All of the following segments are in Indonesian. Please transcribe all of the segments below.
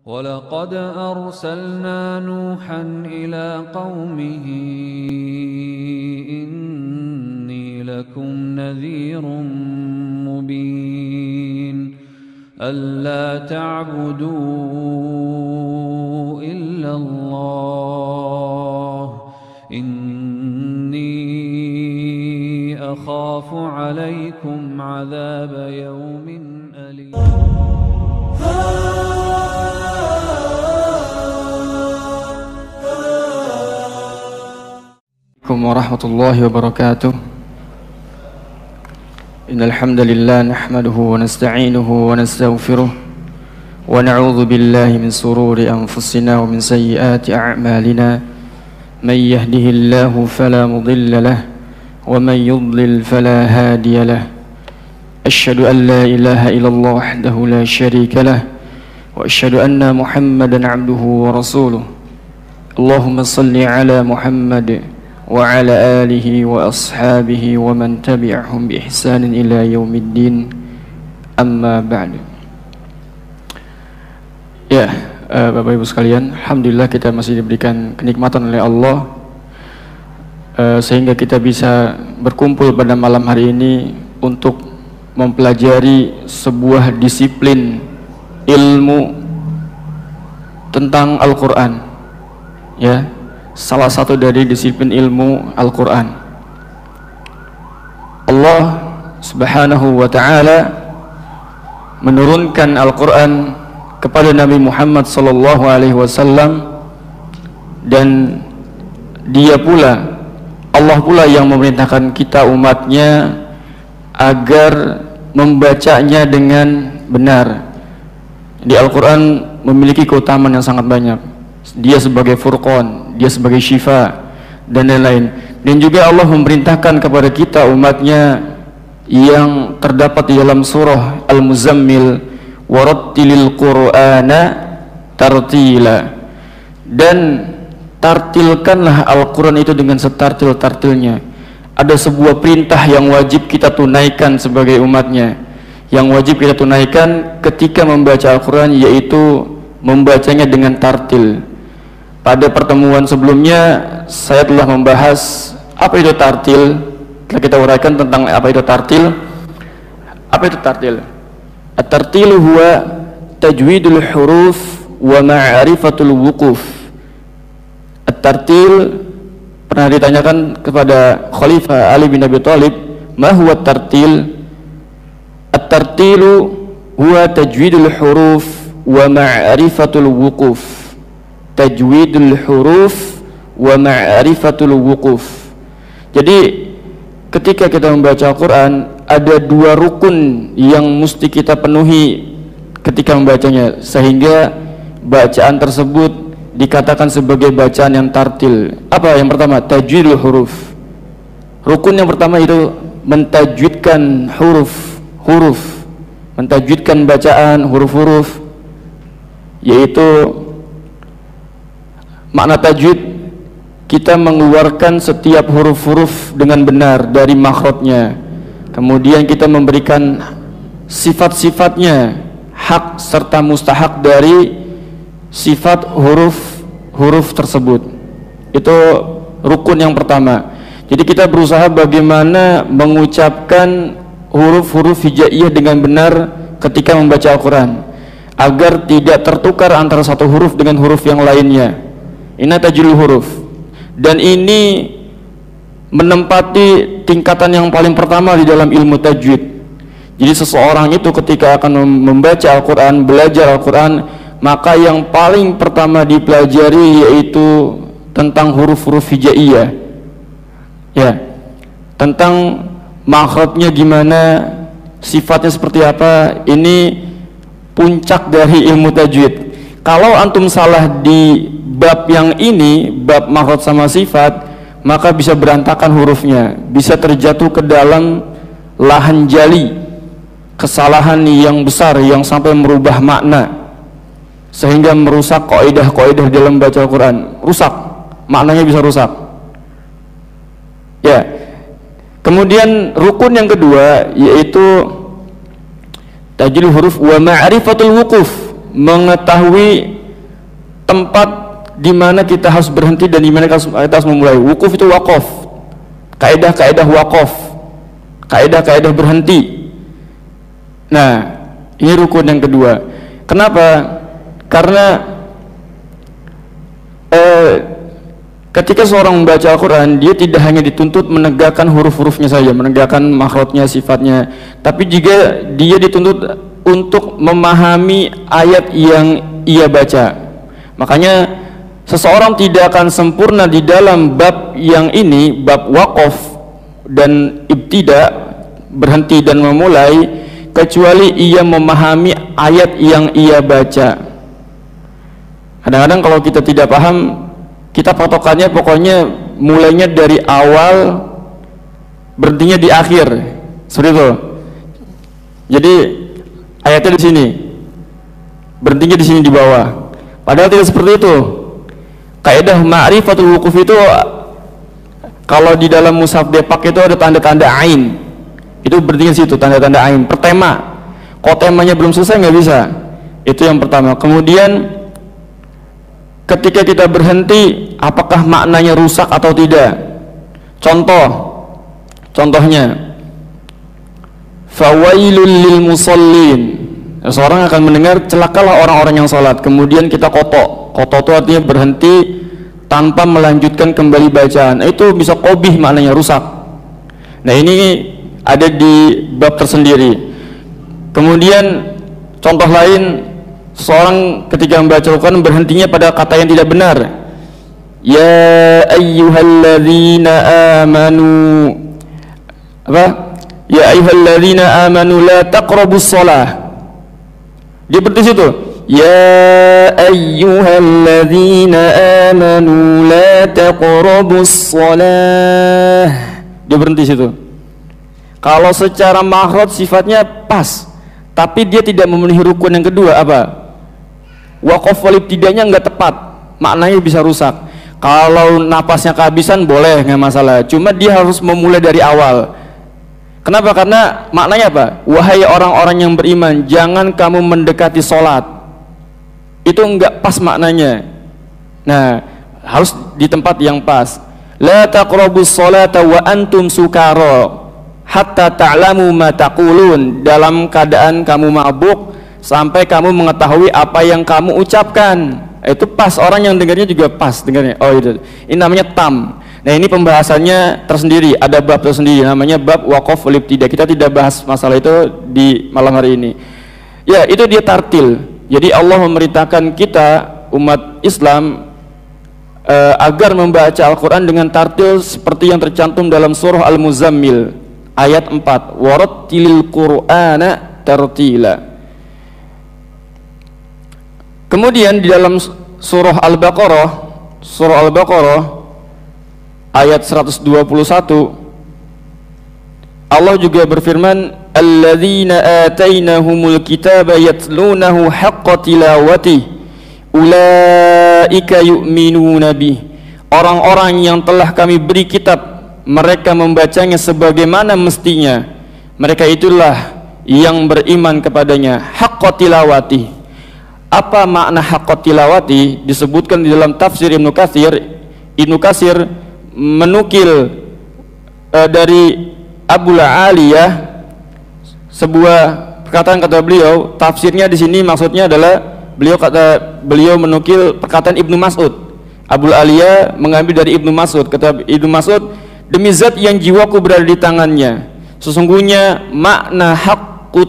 ولقد أرسلنا نوحا إلى قومه إني لكم نذير مبين ألا تعبدوا إلا الله إني أخاف عليكم عذاب يوم أليم. Warahmatullahi wabarakatuh. Innal hamdalillah nahmaduhu wa nasta'inuhu wa nastaghfiruh wa na'udzu billahi min sururi anfusina wa min sayyiati a'malina may yahdihillahu fala mudilla lahu wa may yudlil fala hadiya lahu. Asyhadu an la ilaha illallah wahdahu la syarika lahu wa asyhadu anna Muhammadan 'abduhu wa rasuluh. Allahumma shalli ala Muhammad wa ala alihi wa ashabihi wa man tabi'ahum bi ihsanin ila yaumiddin, amma ba'du. Ya, Bapak Ibu sekalian, alhamdulillah kita masih diberikan kenikmatan oleh Allah sehingga kita bisa berkumpul pada malam hari ini untuk mempelajari sebuah disiplin ilmu tentang Al-Qur'an. Ya, salah satu dari disiplin ilmu Al-Quran. Allah subhanahu wa ta'ala menurunkan Al-Quran kepada Nabi Muhammad sallallahu alaihi wasallam, dan dia pula, Allah pula yang memerintahkan kita umatnya agar membacanya dengan benar. Di Al-Quran memiliki keutamaan yang sangat banyak. Dia sebagai furqan, dia sebagai syifa, dan lain-lain. Dan juga Allah memerintahkan kepada kita umatnya yang terdapat di dalam surah Al-Muzammil, warattilil Qur'ana tartila, dan tartilkanlah Al-Quran itu dengan setartil-tartilnya. Ada sebuah perintah yang wajib kita tunaikan sebagai umatnya, yang wajib kita tunaikan ketika membaca Al-Quran, yaitu membacanya dengan tartil. Pada pertemuan sebelumnya saya telah membahas apa itu tartil. Telah kita uraikan tentang apa itu tartil. Apa itu tartil? At-tartilu huwa tajwidul huruf wa ma'rifatul wuquf. At-tartil, pernah ditanyakan kepada Khalifah Ali bin Abi Thalib, ma huwa at-tartil? At-tartilu huwa tajwidul huruf wa ma'rifatul wuquf. Tajwidul huruf wa ma'rifatul wuquf. Jadi ketika kita membaca Al-Quran, ada dua rukun yang mesti kita penuhi ketika membacanya, sehingga bacaan tersebut dikatakan sebagai bacaan yang tartil. Apa yang pertama? Tajwidul huruf. Rukun yang pertama itu mentajwidkan huruf, mentajwidkan bacaan huruf-huruf, yaitu makna tajwid, kita mengeluarkan setiap huruf-huruf dengan benar dari makhrajnya. Kemudian kita memberikan sifat-sifatnya, hak serta mustahak dari sifat huruf-huruf tersebut. Itu rukun yang pertama. Jadi kita berusaha bagaimana mengucapkan huruf-huruf hijaiyah dengan benar ketika membaca Al-Quran, agar tidak tertukar antara satu huruf dengan huruf yang lainnya. Ini tajwidul huruf, dan ini menempati tingkatan yang paling pertama di dalam ilmu tajwid. Jadi seseorang itu ketika akan membaca Al-Quran, belajar Al-Quran, maka yang paling pertama dipelajari yaitu tentang huruf-huruf hijaiyah, ya, tentang makhrajnya gimana, sifatnya seperti apa. Ini puncak dari ilmu tajwid. Kalau antum salah di bab yang ini, bab makhraj sama sifat, maka bisa berantakan hurufnya, bisa terjatuh ke dalam lahan jali, kesalahan yang besar yang sampai merubah makna, sehingga merusak kaidah-kaidah dalam baca Al-Quran. Rusak, maknanya bisa rusak. Ya. Kemudian rukun yang kedua yaitu tajwidul huruf wa ma'rifatul wuquf, mengetahui tempat di mana kita harus berhenti dan di mana kita harus memulai. Wukuf itu waqaf, kaidah-kaidah waqaf, kaidah-kaidah berhenti. Nah, ini rukun yang kedua. Kenapa? Karena ketika seorang membaca Al-Quran, dia tidak hanya dituntut menegakkan huruf-hurufnya saja, menegakkan makhrajnya, sifatnya, tapi juga dia dituntut untuk memahami ayat yang ia baca. Makanya seseorang tidak akan sempurna di dalam bab yang ini, bab waqaf dan ibtida, berhenti dan memulai, kecuali ia memahami ayat yang ia baca. Kadang-kadang kalau kita tidak paham, kita patokannya pokoknya mulainya dari awal, berhentinya di akhir, seperti itu. Jadi ayatnya di sini, berhentinya di sini di bawah. Padahal tidak seperti itu. Kaidah ma'rifatul wukuf itu, kalau di dalam mushaf Depak itu ada tanda-tanda ain, itu berhentinya di situ, tanda-tanda ain. Pertema, kalau temanya belum selesai nggak bisa. Itu yang pertama. Kemudian ketika kita berhenti, apakah maknanya rusak atau tidak? Contohnya, fawailul lil musallin. Seorang akan mendengar celakalah orang-orang yang salat. Kemudian kita kotok itu artinya berhenti tanpa melanjutkan kembali bacaan. Itu bisa qabih, maknanya rusak. Nah, ini ada di bab tersendiri. Kemudian contoh lain, seorang ketika membaca Al-Quran berhentinya pada kata yang tidak benar. Ya ayyuhalladzina amanu, apa? Ya ayyuhalladzina amanu la taqrabus shalah. Dia berhenti situ. Ya ayyuhalladzina amanu la taqrabus shalah. Dia berhenti situ. Kalau secara makhraj sifatnya pas, tapi dia tidak memenuhi rukun yang kedua, apa? Waqaf wal ibtidanya enggak tepat, maknanya bisa rusak. Kalau napasnya kehabisan boleh, nggak masalah. Cuma dia harus memulai dari awal. Kenapa? Karena maknanya apa? Wahai orang-orang yang beriman, jangan kamu mendekati sholat. Itu enggak pas maknanya. Nah, harus di tempat yang pas. La taqrabus sholata wa antum sukara hatta ta'lamu ma taqulun. Dalam keadaan kamu mabuk sampai kamu mengetahui apa yang kamu ucapkan. Itu pas, orang yang dengarnya juga pas dengarnya. Oh, itu. Ini namanya tam. Nah, ini pembahasannya tersendiri, ada bab tersendiri namanya bab waqaf wal ibtida. Kita tidak bahas masalah itu di malam hari ini. Ya, itu dia tartil. Jadi Allah memerintahkan kita umat Islam agar membaca Al-Qur'an dengan tartil seperti yang tercantum dalam surah Al-Muzammil ayat 4. Warattilil Qur'ana tartila. Kemudian di dalam surah Al-Baqarah ayat 121 Allah juga berfirman, alladzina atainahumul kitaba yatlunahu haqqa tilawati ulaika yu'minuna bih. Orang-orang yang telah kami beri kitab, mereka membacanya sebagaimana mestinya, mereka itulah yang beriman kepadanya. Haqqa tilawati. Apa makna haqqa tilawati? Disebutkan di dalam tafsir Ibnu Katsir menukil dari Abul Aliyah sebuah perkataan, kata beliau, tafsirnya di sini maksudnya adalah beliau menukil perkataan Ibnu Mas'ud. Abul Aliyah mengambil dari Ibnu Mas'ud. Kata Ibnu Mas'ud, demi zat yang jiwaku berada di tangannya, sesungguhnya makna haqqu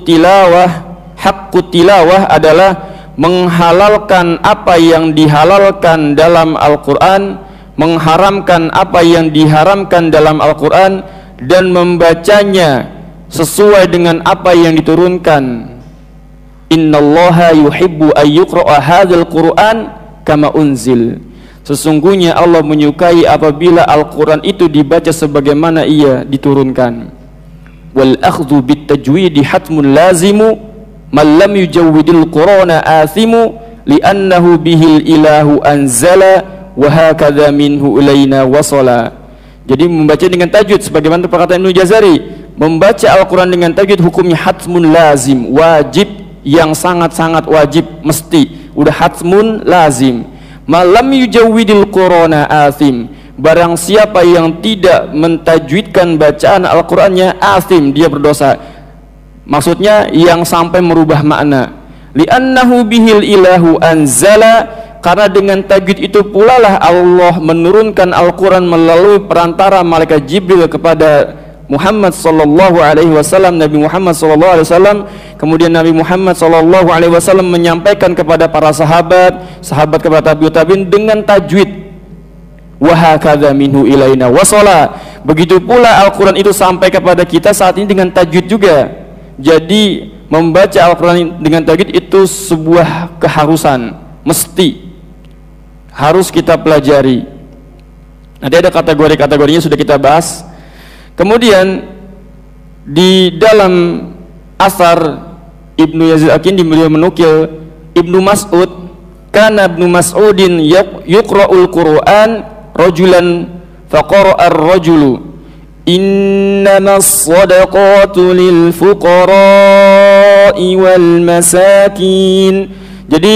tilawah adalah menghalalkan apa yang dihalalkan dalam Al-Quran, mengharamkan apa yang diharamkan dalam Al-Quran, dan membacanya sesuai dengan apa yang diturunkan. Innallaha yuhibbu ayyuqra'a hadzal Qur'an kama unzil. Sesungguhnya Allah menyukai apabila Al-Quran itu dibaca sebagaimana ia diturunkan. Wal akhdhu bit tajwidi hatmun lazimu man lam yujawwidil Qur'ana athimu li'annahu bihil ilahu anzala wa hakadha minhu ilaina wasala. Jadi membaca dengan tajwid sebagaimana perkataan Ibnu Jazari, membaca Al-Quran dengan tajwid hukumnya hatmun lazim, wajib, yang sangat-sangat wajib, mesti, udah hatmun lazim. malam yujawwidil Qur'ana athim. Barang siapa yang tidak mentajwidkan bacaan Al-Qur'annya, athim, dia berdosa. Maksudnya yang sampai merubah makna. Li'annahu bihil ilahu anzala, karena dengan tajwid itu pula lah Allah menurunkan Al-Quran melalui perantara malaikat Jibril kepada Muhammad sallallahu alaihi wasallam, Nabi Muhammad sallallahu alaihi wasallam. Kemudian Nabi Muhammad sallallahu alaihi wasallam menyampaikan kepada para sahabat kepada tabi'ut tabi'in dengan tajwid. Wa hakadza minhu ilaina wasala. Begitu pula Al-Quran itu sampai kepada kita saat ini dengan tajwid juga. Jadi membaca Al-Quran dengan tajwid itu sebuah keharusan, mesti harus kita pelajari. Nanti ada kategori-kategorinya sudah kita bahas. Kemudian di dalam asar Ibnu Yazid Aqindi beliau menukil Ibnu Mas'ud, kana Ibnu Mas'udin yuqra'ul Qur'an rajulan faqara'a ar-rajulu innamas shadaqatu lil fuqara'i wal masakin. Jadi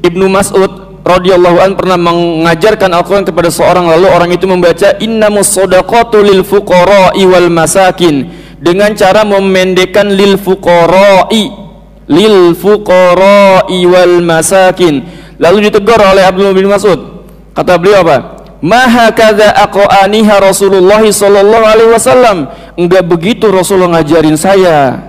Ibnu Mas'ud radhiyallahu an pernah mengajarkan Al-Qur'an kepada seorang, lalu orang itu membaca innamas shadaqatu lil fuqara'i wal masakin dengan cara memendekkan lil fuqara'i wal masakin. Lalu ditegur oleh Abdullah bin Mas'ud. Kata beliau apa? Maha kadza aqaniha Rasulullah sallallahu alaihi wasallam. Enggak begitu Rasulullah ngajarin saya.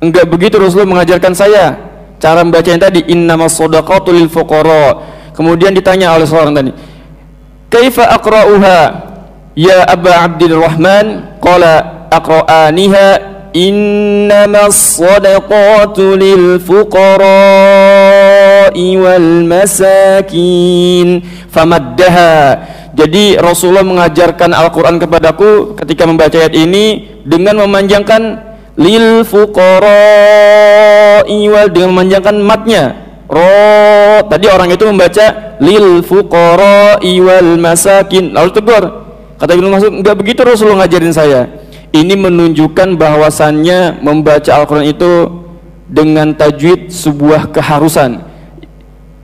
Enggak begitu Rasulullah mengajarkan saya. Cara membacanya tadi innamas shadaqatu lil fuqara. Kemudian ditanya oleh seorang tadi, "Kaifa aqra'uha ya Aba Abdurrahman?" Qala aqra'aniha innamas shadaqatu lil fuqara'i wal masakin. Famaddaha. Jadi Rasulullah mengajarkan Al-Quran kepadaku ketika membaca ayat ini dengan memanjangkan lil fuqara'i wal, dengan memanjangkan matnya. Tadi orang itu membaca lil fuqara'i wal masakin. Lalu tegur. Kata Ibnu Mas'ud, enggak begitu Rasulullah ngajarin saya. Ini menunjukkan bahwasannya membaca Al-Quran itu dengan tajwid sebuah keharusan.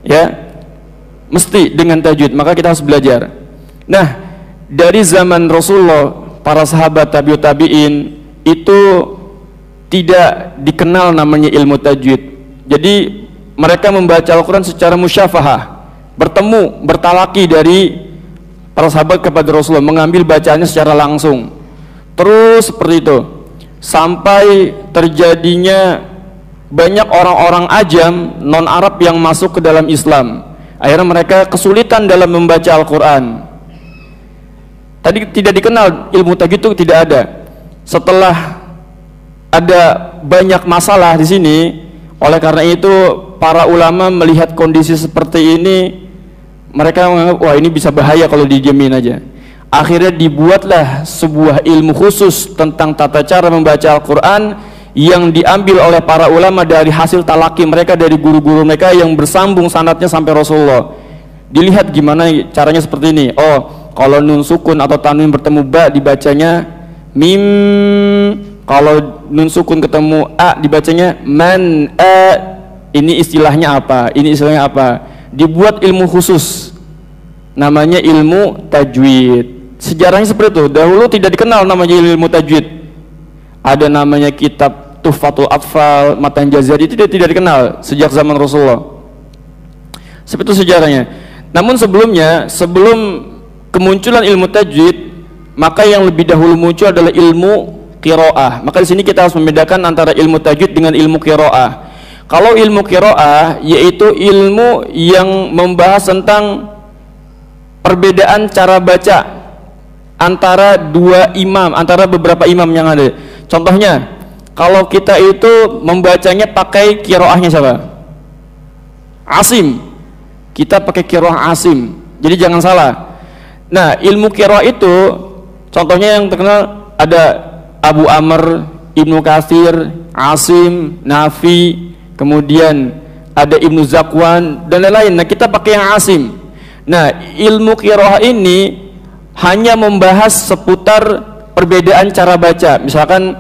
Ya, mesti dengan tajwid, maka kita harus belajar. Nah, dari zaman Rasulullah, para sahabat tabi'ut tabi'in itu tidak dikenal namanya ilmu tajwid. Jadi mereka membaca Al-Quran secara musyafahah, bertemu, bertalaki dari para sahabat kepada Rasulullah, mengambil bacaannya secara langsung. Terus seperti itu sampai terjadinya banyak orang-orang ajam non Arab yang masuk ke dalam Islam. Akhirnya mereka kesulitan dalam membaca Al-Quran. Tadi tidak dikenal ilmu tajwid, itu tidak ada. Setelah ada banyak masalah di sini, oleh karena itu para ulama melihat kondisi seperti ini, mereka menganggap wah ini bisa bahaya kalau dijamin aja. Akhirnya dibuatlah sebuah ilmu khusus tentang tata cara membaca Al-Quran yang diambil oleh para ulama dari hasil talaki mereka, dari guru-guru mereka yang bersambung sanadnya sampai Rasulullah. Dilihat gimana caranya seperti ini. Oh, kalau nun sukun atau tanwin bertemu ba dibacanya mim, kalau nun sukun ketemu a dibacanya man a. Ini istilahnya apa? Ini istilahnya apa? Dibuat ilmu khusus, namanya ilmu tajwid. Sejarahnya seperti itu. Dahulu tidak dikenal namanya ilmu tajwid. Ada namanya kitab Tuhfatul Atfal, Matan Jazari, itu tidak dikenal sejak zaman Rasulullah. Seperti itu sejarahnya. Namun sebelumnya, sebelum kemunculan ilmu tajwid, maka yang lebih dahulu muncul adalah ilmu qiraah. Maka di sini kita harus membedakan antara ilmu tajwid dengan ilmu qiraah. Kalau ilmu qiraah yaitu ilmu yang membahas tentang perbedaan cara baca antara dua imam, antara beberapa imam yang ada. Contohnya, kalau kita itu membacanya pakai qiraahnya siapa? Asim. Kita pakai qiraah Asim. Jadi jangan salah. Nah, ilmu qiraah itu contohnya yang terkenal ada Abu Amr, Ibnu Katsir, Asim, Nafi, kemudian ada Ibnu Zakwan dan lain-lain. Nah, kita pakai yang Asim. Nah, ilmu qiraah ini hanya membahas seputar perbedaan cara baca. Misalkan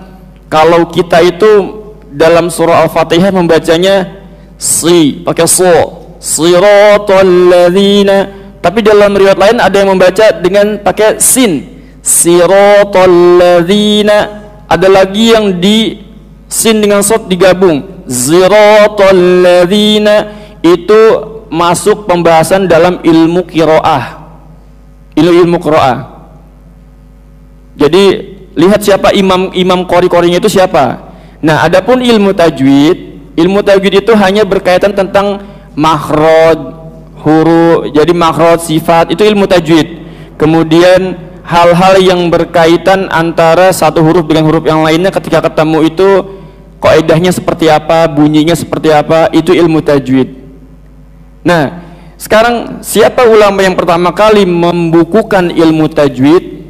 kalau kita itu dalam surah Al-Fatihah membacanya si pakai so, siratal ladzina, Tapi dalam riwayat lain ada yang membaca dengan pakai sin. Siratal ladzina. Ada lagi yang di sin dengan shad digabung. Siratal ladzina. Itu masuk pembahasan dalam ilmu qiraah. Ilmu qiraah. Jadi lihat siapa imam qori-qorinya itu siapa. Nah, adapun ilmu tajwid itu hanya berkaitan tentang makhraj, huruf, jadi makhraj, sifat, itu ilmu tajwid. Kemudian hal-hal yang berkaitan antara satu huruf dengan huruf yang lainnya ketika ketemu itu kaidahnya seperti apa, bunyinya seperti apa, itu ilmu tajwid. Nah, sekarang siapa ulama yang pertama kali membukukan ilmu tajwid?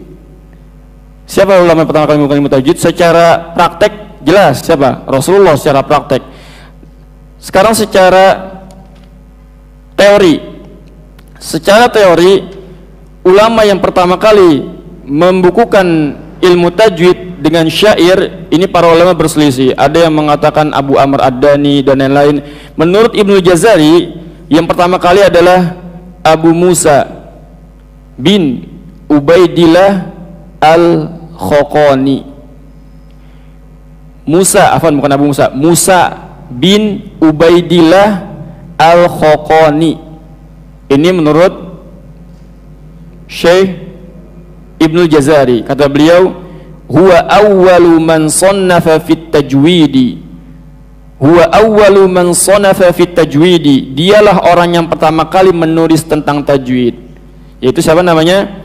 Siapa ulama yang pertama kali membukukan ilmu tajwid secara praktek? Jelas siapa? Rasulullah secara praktek. Sekarang secara teori. Secara teori, ulama yang pertama kali membukukan ilmu tajwid dengan syair, ini para ulama berselisih. Ada yang mengatakan Abu Amr Ad-Dani dan lain-lain. Menurut Ibnu Jazari, yang pertama kali adalah Abu Musa bin Ubaidillah Al-Khaqani. Bukan Abu Musa, Musa bin Ubaidillah Al-Khaqani. Ini menurut Syekh Ibnu Jazari, kata beliau, huwa awwalu man sannafa fit tajwidi. Huwa awwalu man sannafa fit tajwidi. Dialah orang yang pertama kali menulis tentang tajwid. Yaitu siapa namanya?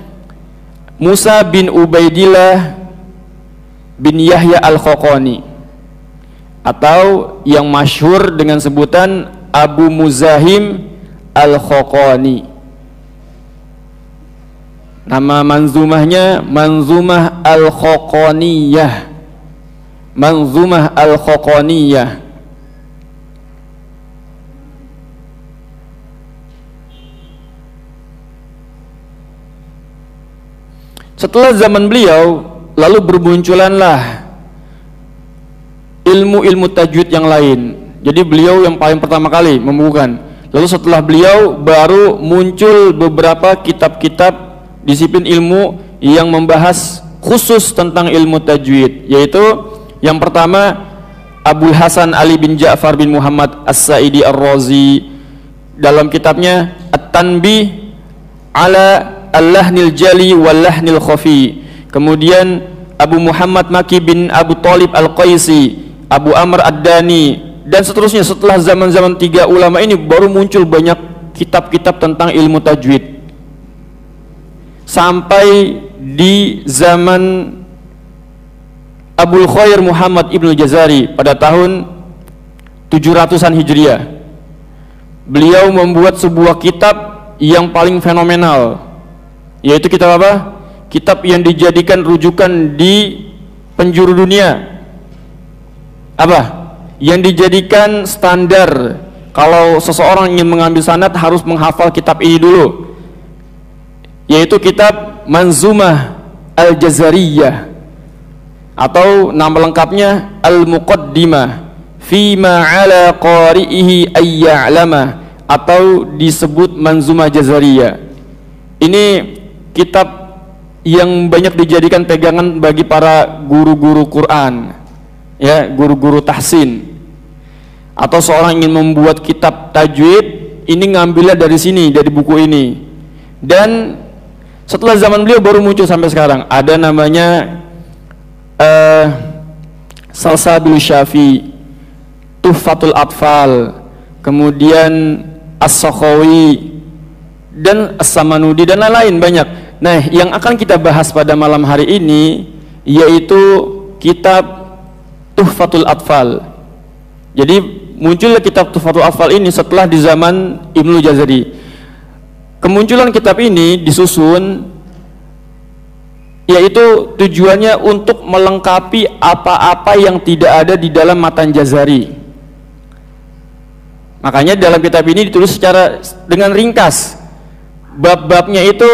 Musa bin Ubaidillah bin Yahya Al-Khaqani, atau yang masyhur dengan sebutan Abu Muzahim Al-Khaqani. Nama manzumahnya Manzumah Al-Khaqaniyah. Manzumah Al-Khaqaniyah. Setelah zaman beliau, lalu bermunculanlah ilmu-ilmu tajwid yang lain. Jadi beliau yang paling pertama kali membukukan. Lalu setelah beliau baru muncul beberapa kitab-kitab disiplin ilmu yang membahas khusus tentang ilmu tajwid. Yaitu yang pertama Abul Hasan Ali bin Ja'far bin Muhammad As-Sa'idi Ar-Razi dalam kitabnya At-Tanbih ala Al-Lahnil Jali wal-Lahnil Khafi. Kemudian Abu Muhammad Maki bin Abu Talib Al-Qaisi, Abu Amr Ad-Dani, dan seterusnya. Setelah zaman-zaman tiga ulama ini baru muncul banyak kitab-kitab tentang ilmu tajwid. Sampai di zaman Abul Khair Muhammad Ibnu Jazari pada tahun 700-an Hijriah. Beliau membuat sebuah kitab yang paling fenomenal. Yaitu kitab apa? Kitab yang dijadikan rujukan di penjuru dunia. Apa? Yang dijadikan standar kalau seseorang ingin mengambil sanad harus menghafal kitab ini dulu. Yaitu kitab Manzumah Al-Jazariyah, atau nama lengkapnya Al-Muqaddimah Fima ala qari'ihi ayya'lama, atau disebut Manzumah Jazariyah. Ini kitab yang banyak dijadikan pegangan bagi para guru-guru Quran, ya, guru-guru tahsin, atau seorang ingin membuat kitab tajwid, ini ngambilnya dari sini, dari buku ini. Dan setelah zaman beliau baru muncul sampai sekarang. Ada namanya Salsabil Syafi, Tuhfatul Atfal, kemudian As-Sakhawi dan As-Samanudi dan lain-lain banyak. Nah, yang akan kita bahas pada malam hari ini yaitu kitab Tuhfatul Atfal. Jadi munculnya kitab Tuhfatul Atfal ini setelah di zaman Ibnu Jazari. Kemunculan kitab ini disusun yaitu tujuannya untuk melengkapi apa-apa yang tidak ada di dalam matan Jazari. Makanya dalam kitab ini ditulis secara dengan ringkas. Bab-babnya itu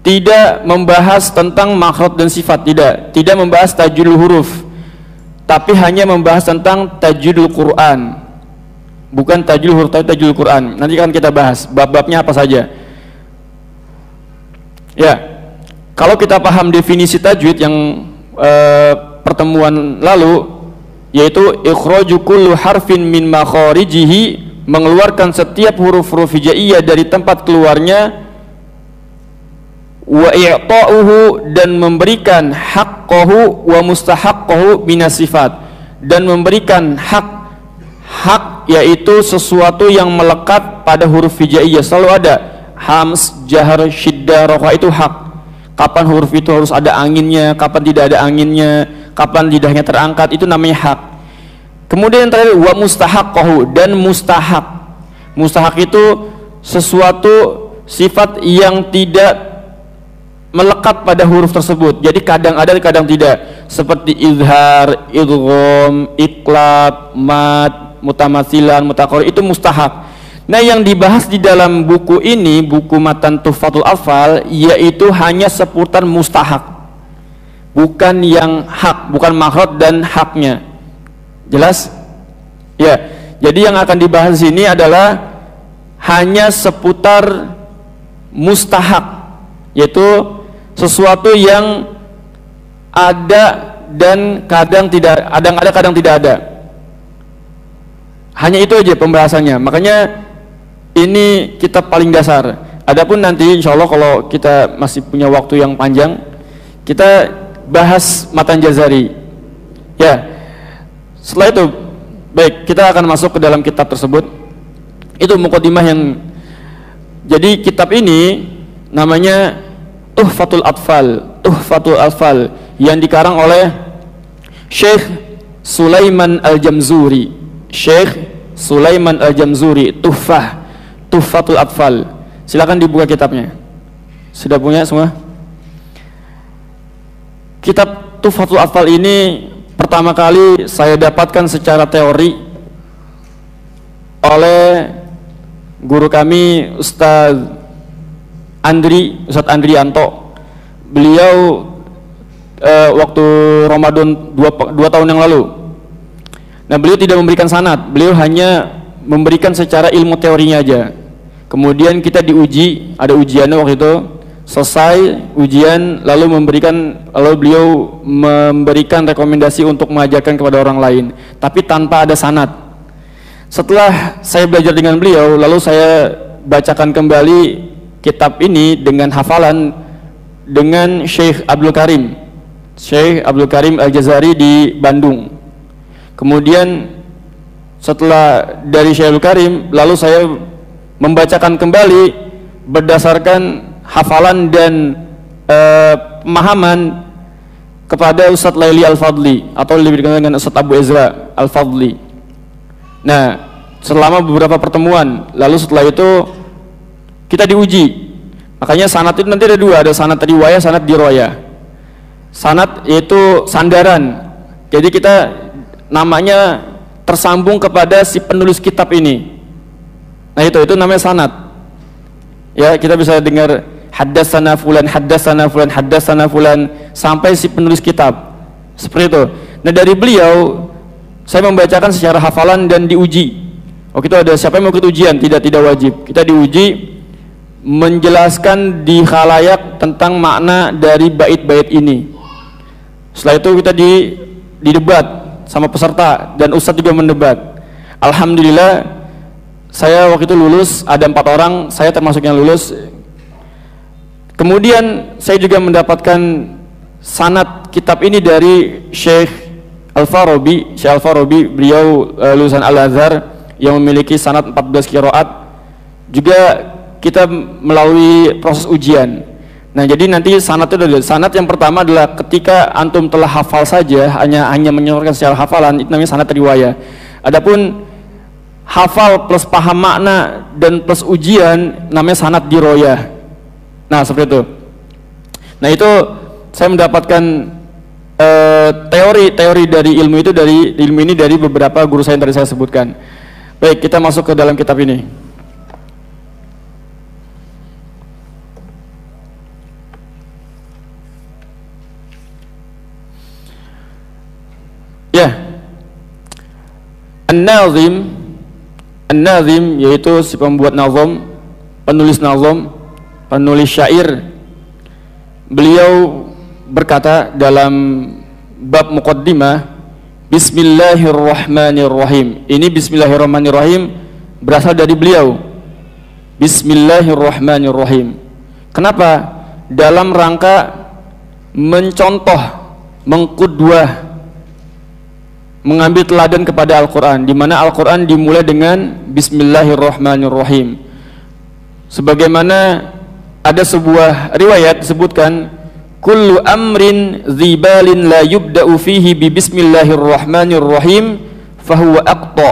tidak membahas tentang makhraj dan sifat, tidak membahas tajwidul huruf, tapi hanya membahas tentang tajwidul Quran. Bukan tajwidul huruf, tapi tajwidul Quran. Nanti akan kita bahas bab-babnya apa saja. Ya, kalau kita paham definisi tajwid yang pertemuan lalu, yaitu ikhraju kullu harfin min makharijihi, mengeluarkan setiap huruf-huruf hijaiyah dari tempat keluarnya, wa i'ta'uhu, dan memberikan haqqahu wa mustahaqqahu minas sifat, dan memberikan hak yaitu sesuatu yang melekat pada huruf hijaiyah. Selalu ada hams, jahar, syiddah, roqa, itu hak. Kapan huruf itu harus ada anginnya, kapan tidak ada anginnya, kapan lidahnya terangkat, itu namanya hak. Kemudian yang terakhir wa mustahaqqahu, dan mustahak. Mustahak itu sesuatu sifat yang tidak melekat pada huruf tersebut. Jadi kadang ada, kadang tidak. Seperti izhar, idgham, iqlab, mad, mutamatsilan, mutaqarrib, itu mustahak. Nah, yang dibahas di dalam buku ini, buku Matan Tuhfatul Atfal, yaitu hanya seputar mustahak, bukan yang hak, bukan makhraj dan haknya. Jelas? Ya. Jadi yang akan dibahas di sini adalah hanya seputar mustahak, yaitu sesuatu yang ada dan kadang tidak, kadang tidak ada. Hanya itu aja pembahasannya. Makanya ini kitab paling dasar. Adapun nanti insya Allah kalau kita masih punya waktu yang panjang, kita bahas Matan Jazari. Ya. Setelah itu, baik, kita akan masuk ke dalam kitab tersebut. Itu mukadimah yang, jadi kitab ini namanya Tuhfatul Atfal yang dikarang oleh Syekh Sulaiman Al-Jamzuri. Syekh Sulaiman Al-Jamzuri, Tuhfatul Atfal. Silakan dibuka kitabnya. Sudah punya semua? Kitab Tuhfatul Atfal ini pertama kali saya dapatkan secara teori oleh guru kami Ustadz Andrianto. Beliau waktu Ramadan 2 tahun yang lalu. Nah, beliau tidak memberikan sanad, beliau hanya memberikan secara ilmu teorinya aja. Kemudian kita diuji, ada ujiannya waktu itu. Selesai ujian, lalu beliau memberikan rekomendasi untuk mengajarkan kepada orang lain, tapi tanpa ada sanad. Setelah saya belajar dengan beliau, lalu saya bacakan kembali kitab ini dengan hafalan dengan Syekh Abdul Karim Al-Jazari di Bandung. Kemudian setelah dari Syekh Abdul Karim, lalu saya membacakan kembali berdasarkan hafalan dan pemahaman kepada Ustadz Laili Al-Fadli, atau lebih dikenal dengan Ustadz Abu Ezra Al-Fadli. Nah, selama beberapa pertemuan, lalu setelah itu kita diuji. Makanya sanad itu nanti ada dua, ada sanad riwayah, sanad dirwayah. Sanad yaitu sandaran. Jadi kita namanya tersambung kepada si penulis kitab ini. Nah, itu namanya sanad. Ya, kita bisa dengar haddatsana fulan, haddatsana fulan, haddatsana fulan sampai si penulis kitab. Seperti itu. Nah, dari beliau saya membacakan secara hafalan dan diuji. Oh, itu ada siapa yang mau ikut ujian? Tidak wajib. Kita diuji menjelaskan di khalayak tentang makna dari bait-bait ini. Setelah itu kita didebat sama peserta dan ustadz juga mendebat. Alhamdulillah saya waktu itu lulus, ada 4 orang, saya termasuk yang lulus. Kemudian saya juga mendapatkan sanad kitab ini dari Syekh Al-Farabi. Syekh Al-Farabi, beliau lulusan Al-Azhar yang memiliki sanad 14 qiraat. Juga kita melalui proses ujian. Nah, jadi nanti sanad itu adalah, sanad yang pertama adalah ketika antum telah hafal saja, hanya menyeluruhkan secara hafalan, itu namanya sanad riwayah. Adapun hafal plus paham makna dan plus ujian namanya sanad diroyah. Nah, seperti itu. Nah, itu saya mendapatkan teori dari ilmu ini dari beberapa guru saya yang tadi saya sebutkan. Baik, kita masuk ke dalam kitab ini. Ya, An-Nazim yaitu si pembuat nazam, penulis nazam, penulis syair. beliau berkata dalam bab muqaddimah, Bismillahirrahmanirrahim. Ini Bismillahirrahmanirrahim berasal dari beliau. Bismillahirrahmanirrahim. Kenapa? Dalam rangka mencontoh, mengqudwah, mengambil teladan kepada Al-Quran, di mana Al-Quran dimulai dengan Bismillahirrahmanirrahim. Sebagaimana ada sebuah riwayat disebutkan, kullu amrin zibalin la yubda'u fihi bi Bismillahirrahmanirrahim fahuwa aqta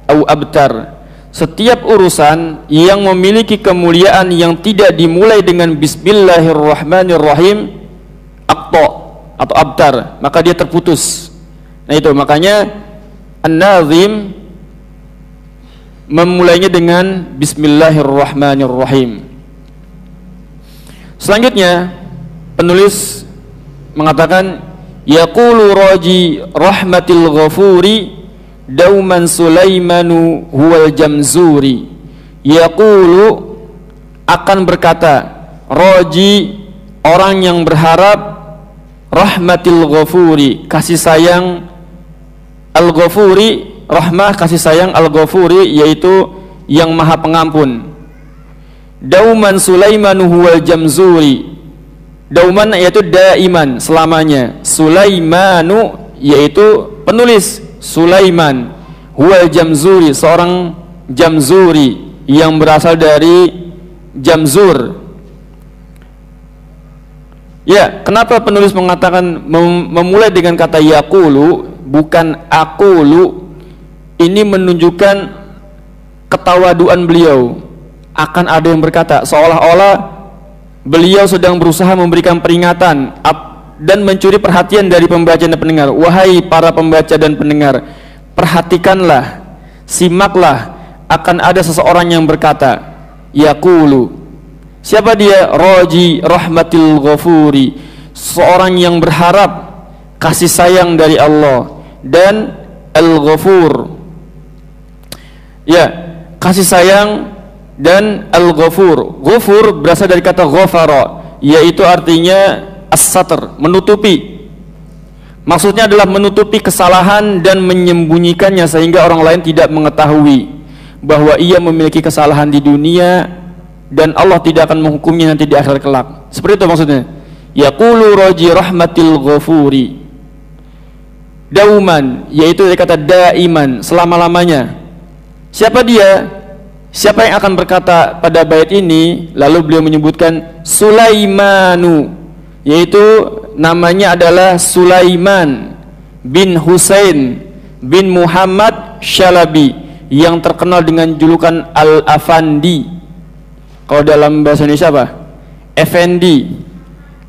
au abtar. Setiap urusan yang memiliki kemuliaan yang tidak dimulai dengan Bismillahirrahmanirrahim, aqta atau abtar, maka dia terputus. Nah itu makanya An-Nazim memulainya dengan Bismillahirrahmanirrahim. Selanjutnya penulis mengatakan, yaqulu raji rahmatil ghafuri dauman Sulaimanu huwal jamzuri. Yaqulu akan berkata, raji orang yang berharap, rahmatil ghafuri kasih sayang, al-ghafuri rahmah kasih sayang, al-ghafuri yaitu yang maha pengampun. Dauman Sulaimanu huwal jamzuri. Dauman yaitu daiman, selamanya. Sulaimanu yaitu penulis, Sulaiman. Huwal jamzuri, seorang jamzuri yang berasal dari jamzur. Ya, kenapa penulis mengatakan memulai dengan kata yaqulu bukan aqulu? Ini menunjukkan ketawaduan beliau. Akan ada yang berkata seolah-olah beliau sedang berusaha memberikan peringatan dan mencuri perhatian dari pembaca dan pendengar. Wahai para pembaca dan pendengar, perhatikanlah, simaklah, akan ada seseorang yang berkata yaqulu. Siapa dia? Raji rahmatil ghafuri, seorang yang berharap kasih sayang dari Allah. Dan al-ghafur, ya, kasih sayang dan al-ghafur. Ghafur berasal dari kata ghafara, yaitu artinya as-satr, menutupi. Maksudnya adalah menutupi kesalahan dan menyembunyikannya sehingga orang lain tidak mengetahui bahwa ia memiliki kesalahan di dunia dan Allah tidak akan menghukumnya nanti di akhirat kelak. Seperti itu maksudnya. Yaqulu raji rahmatil ghafuri. Dauman yaitu dari kata daiman, selama-lamanya. Siapa dia? Siapa yang akan berkata pada bait ini? Lalu beliau menyebutkan Sulaimanu, yaitu namanya adalah Sulaiman bin Husain bin Muhammad Syalabi, yang terkenal dengan julukan Al-Afandi. Kalau dalam bahasa Indonesia apa? Effendi.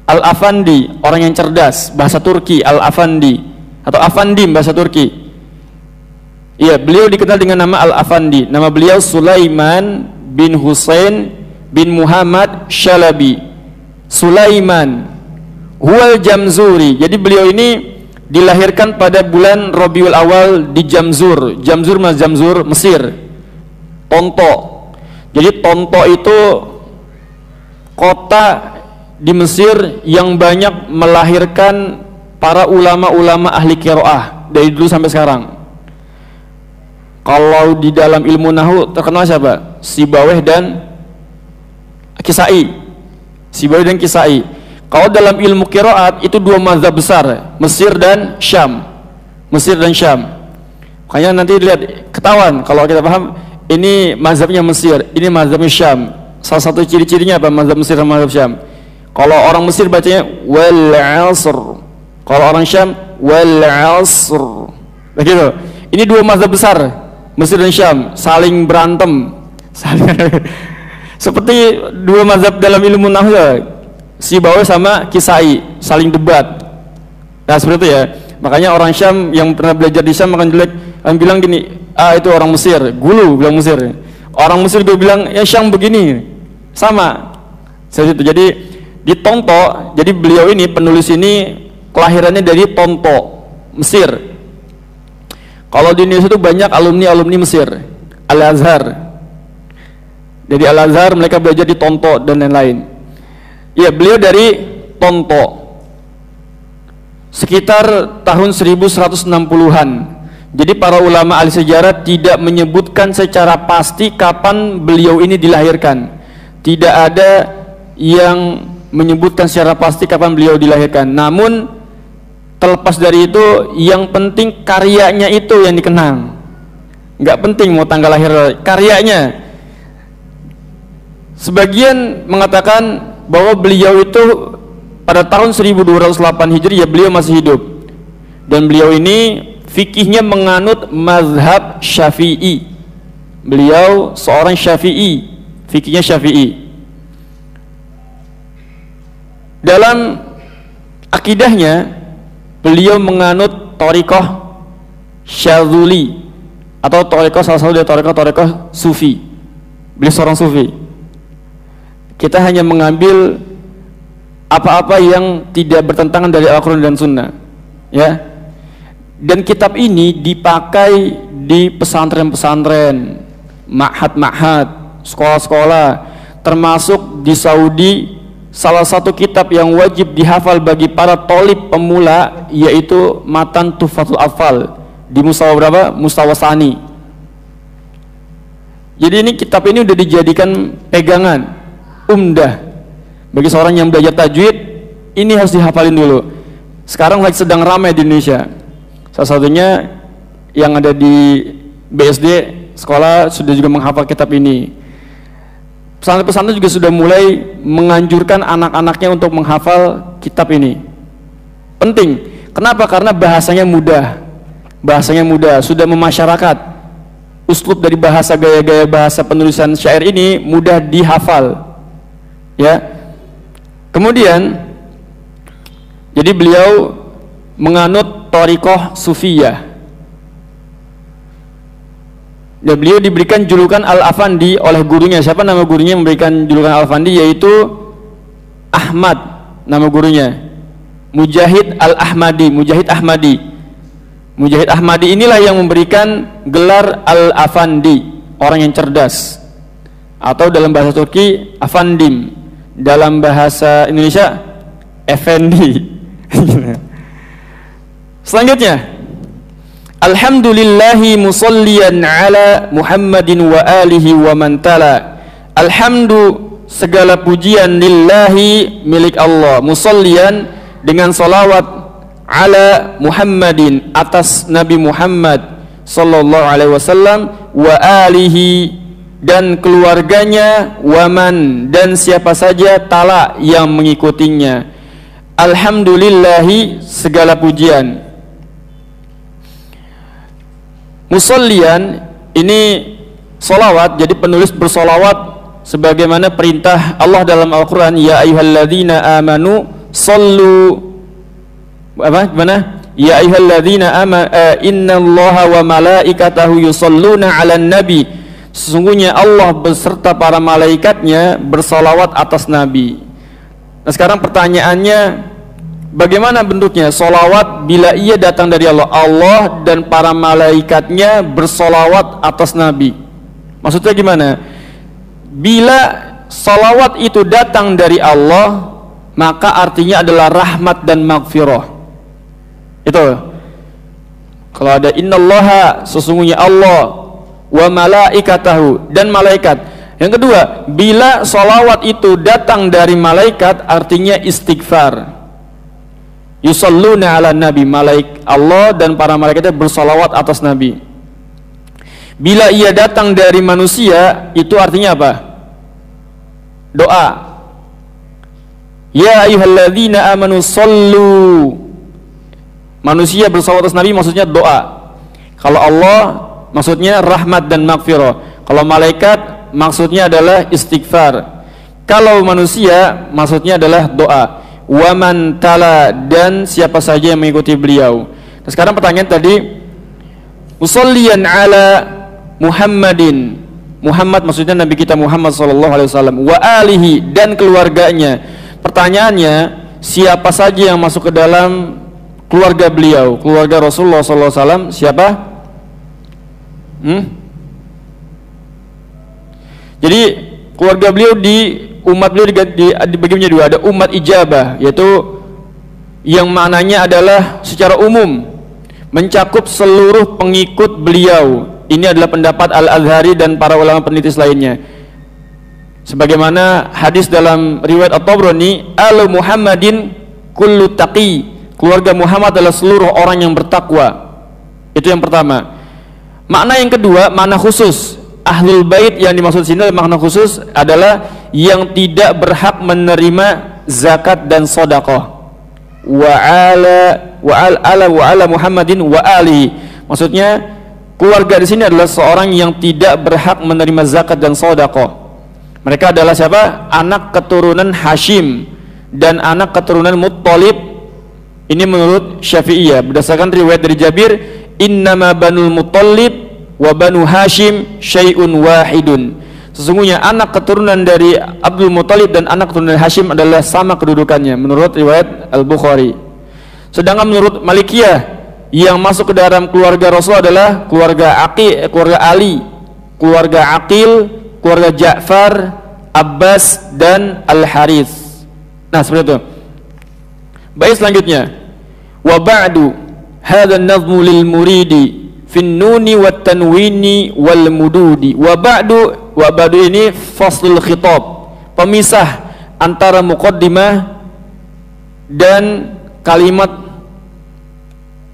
Al-Afandi, orang yang cerdas, bahasa Turki Al-Afandi, atau Afandim bahasa Turki. Iya, beliau dikenal dengan nama Al-Afandi. Nama beliau Sulaiman bin Husain bin Muhammad Syalabi. Sulaiman huwal jamzuri. Jadi beliau ini dilahirkan pada bulan Rabiul Awal di Jamzur. Jamzur mas Jamzur Mesir. Tonto. Jadi Tonto itu kota di Mesir yang banyak melahirkan para ulama-ulama ahli qiraah dari dulu sampai sekarang. Kalau di dalam ilmu nahwu terkenal siapa? Sibawayh dan Kisai. Sibawayh dan Kisai. Kalau dalam ilmu qiraat itu dua mazhab besar, Mesir dan Syam. Mesir dan Syam. Makanya nanti lihat ketahuan kalau kita paham ini mazhabnya Mesir, ini mazhabnya Syam. Salah satu ciri-cirinya apa mazhab Mesir dan mazhab Syam? Kalau orang Mesir bacanya wal 'asr. Kalau orang Syam wal 'asr. Begitu. Ini dua mazhab besar, Mesir dan Syam, saling berantem, seperti dua mazhab dalam ilmu nahwu, Sibawayh sama Kisai, saling debat. Nah seperti itu ya. Makanya orang Syam yang pernah belajar di Syam akan bilang gini, itu orang Mesir, gulu bilang Mesir. Orang Mesir juga bilang ya Syam begini, sama. Seperti itu. Jadi di Tonto, jadi beliau ini penulis ini kelahirannya dari Tonto, Mesir. Kalau di Indonesia itu banyak alumni Mesir, Al-Azhar. Jadi Al-Azhar mereka belajar di Tonto dan lain-lain. Ya, beliau dari Tonto sekitar tahun 1160-an. Jadi para ulama ahli sejarah tidak menyebutkan secara pasti kapan beliau ini dilahirkan. Tidak ada yang menyebutkan secara pasti kapan beliau dilahirkan. Namun terlepas dari itu, yang penting karyanya itu yang dikenang. Nggak penting mau tanggal lahir, karyanya. Sebagian mengatakan bahwa beliau itu pada tahun 1208 Hijriah beliau masih hidup, dan beliau ini fikihnya menganut mazhab Syafi'i. Beliau seorang Syafi'i, fikihnya Syafi'i. Dalam akidahnya beliau menganut thariqah Syadzuli atau thariqah, salah satu dari thariqah Sufi. Beliau seorang Sufi. Kita hanya mengambil apa-apa yang tidak bertentangan dari Al-Quran dan Sunnah, ya. Dan kitab ini dipakai di pesantren-pesantren, ma'had-ma'had, sekolah-sekolah, termasuk di Saudi. Salah satu kitab yang wajib dihafal bagi para thalib pemula yaitu Matan Tuhfatul Atfal di mustawa berapa? Mustawa Tsani. Jadi ini kitab ini udah dijadikan pegangan umdah bagi seorang yang belajar tajwid. Ini harus dihafalin dulu. Sekarang lagi sedang ramai di Indonesia. Salah satunya yang ada di BSD sekolah sudah juga menghafal kitab ini. Pesantren-pesantren juga sudah mulai menganjurkan anak-anaknya untuk menghafal kitab ini. Penting. Kenapa? Karena bahasanya mudah. Bahasanya mudah, sudah memasyarakat. Uslub dari bahasa, gaya-gaya bahasa penulisan syair ini mudah dihafal. Ya. Kemudian jadi beliau menganut thariqah Sufiyah. Dan beliau diberikan julukan Al-Afandi oleh gurunya. Siapa nama gurunya yang memberikan julukan Al-Afandi? Yaitu Ahmad, nama gurunya. Mujahid Al-Ahmadi, Mujahid Ahmadi. Mujahid Ahmadi inilah yang memberikan gelar Al-Afandi, orang yang cerdas. Atau dalam bahasa Turki Afandim, dalam bahasa Indonesia Effendi. Selanjutnya, Alhamdulillahi musalliyan ala Muhammadin wa alihi wa man tala. Alhamdu, segala pujian, lillahi, milik Allah, musalliyan, dengan salawat, ala Muhammadin, atas Nabi Muhammad sallallahu alaihi wasallam, wa alihi, dan keluarganya, wa man, dan siapa saja, tala, yang mengikutinya. Alhamdulillahi, segala pujian. Musallian ini solawat, jadi penulis bersolawat sebagaimana perintah Allah dalam Al-Quran, ya ayyuhalladzina amanu sallu, apa? Gimana? Ya ayyuhalladzina amanu innallaha wa malaikatahu yusalluna 'alan nabi. Sesungguhnya Allah beserta para malaikatnya bersolawat atas Nabi. Nah, sekarang pertanyaannya, bagaimana bentuknya solawat bila ia datang dari Allah? Allah dan para malaikatnya bersolawat atas Nabi. Maksudnya gimana? Bila solawat itu datang dari Allah, maka artinya adalah rahmat dan maghfirah. Itu. Kalau ada innallaha, sesungguhnya Allah, wa malaikatahu, dan malaikat. Yang kedua, bila solawat itu datang dari malaikat, artinya istighfar. Yusalluna ala nabi, Allah dan para malaikatnya bersolawat atas Nabi. Bila ia datang dari manusia, itu artinya apa? Doa. Ya ayyuhalladzina amanu sallu. Manusia bersolawat atas Nabi maksudnya doa. Kalau Allah maksudnya rahmat dan maghfirah. Kalau malaikat maksudnya adalah istighfar. Kalau manusia maksudnya adalah doa. Wa man tala, dan siapa saja yang mengikuti beliau. Nah, sekarang pertanyaan tadi, musalliyan ala Muhammadin, Muhammad maksudnya Nabi kita Muhammad SAW, wa alihi, dan keluarganya. Pertanyaannya, siapa saja yang masuk ke dalam keluarga beliau, keluarga Rasulullah SAW? Siapa? Jadi keluarga beliau umat beliau dibagi menjadi dua. Ada umat ijabah, yaitu yang maknanya adalah secara umum mencakup seluruh pengikut beliau. Ini adalah pendapat Al-Azhari dan para ulama peneliti lainnya. Sebagaimana hadis dalam riwayat At-Tabrani, "Alu Muhammadin kullu taqi." Keluarga Muhammad adalah seluruh orang yang bertakwa. Itu yang pertama. Makna yang kedua, makna khusus. Ahlul Bait yang dimaksud sini makna khusus adalah yang tidak berhak menerima zakat dan sedekah. Wa ala Muhammadin wa alihi. Maksudnya keluarga di sini adalah seorang yang tidak berhak menerima zakat dan sedekah. Mereka adalah siapa? Anak keturunan Hashim dan anak keturunan Muttalib. Ini menurut Syafi'iyah berdasarkan riwayat dari Jabir, "Innama banul Muttalib wa banu Hashim syai'un wahidun." Sesungguhnya anak keturunan dari Abdul Muttalib dan anak keturunan Hashim adalah sama kedudukannya menurut riwayat Al-Bukhari. Sedangkan menurut Malikiyah, yang masuk ke dalam keluarga Rasul adalah keluarga Ali, keluarga Aqil, keluarga Ja'far, Abbas dan Al-Harith. Nah, seperti itu. Baik, selanjutnya, wa ba'du hadha an-nazmu lil muridi fin nuni wat tanwini wal mududi. Wa ba'du ini faslul khitab, pemisah antara muqaddimah dan kalimat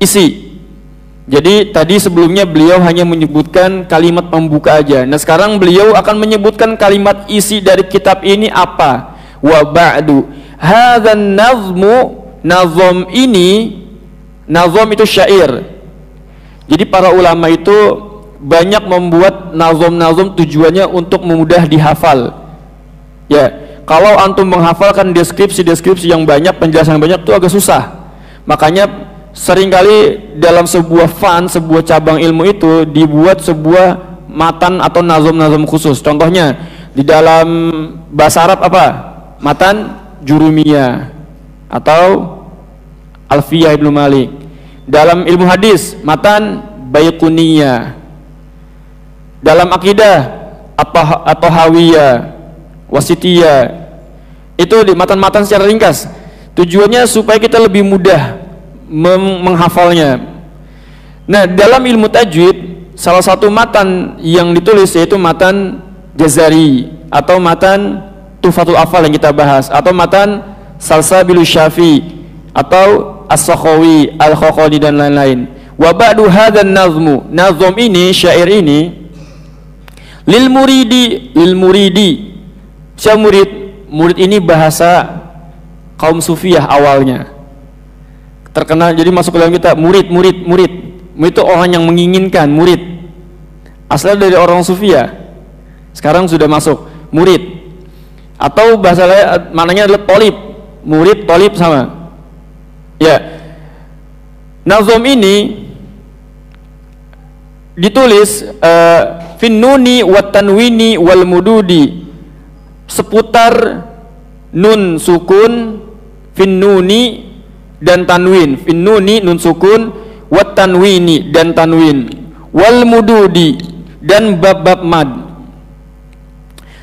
isi. Jadi tadi sebelumnya beliau hanya menyebutkan kalimat pembuka aja. Nah, sekarang beliau akan menyebutkan kalimat isi dari kitab ini apa? Wa ba'du hadzan nazmu, nazom ini, nazom itu syair. Jadi para ulama itu banyak membuat nazom-nazom tujuannya untuk memudah dihafal. Ya, kalau antum menghafalkan deskripsi yang banyak, penjelasan yang banyak itu agak susah. Makanya seringkali dalam sebuah sebuah cabang ilmu itu dibuat sebuah matan atau nazom-nazom khusus. Contohnya di dalam bahasa Arab apa? Matan Jurumiyah atau Alfiyah Ibnu Malik. Dalam ilmu hadis matan Baiquniyah. Dalam akidah atau Hawiyah, Wasitiyah. Itu di matan-matan secara ringkas. Tujuannya supaya kita lebih mudah menghafalnya. Nah, dalam ilmu tajwid salah satu matan yang ditulis yaitu matan Jazari atau matan Tuhfatul Afal yang kita bahas, atau matan Salsabilus Syafi atau As-Sakhawi, Al-Khakhani dan lain-lain. Wa ba'du hadzan nazmu, nazm ini, syair ini lil muridi. Siapa murid? Murid ini bahasa kaum sufiyah awalnya. Terkenal, jadi masuk ke dalam kita murid itu orang yang menginginkan, murid asalnya dari orang sufiyah, sekarang sudah masuk murid. Atau bahasa lain maknanya adalah tolib, murid tolib sama ya. Nazom ini ditulis fin nuni wat tanwini wal mududi, seputar nun sukun, fin nuni dan tanwin, fin nuni nun sukun, wat tanwini dan tanwin, wal mududi dan bab-bab mad.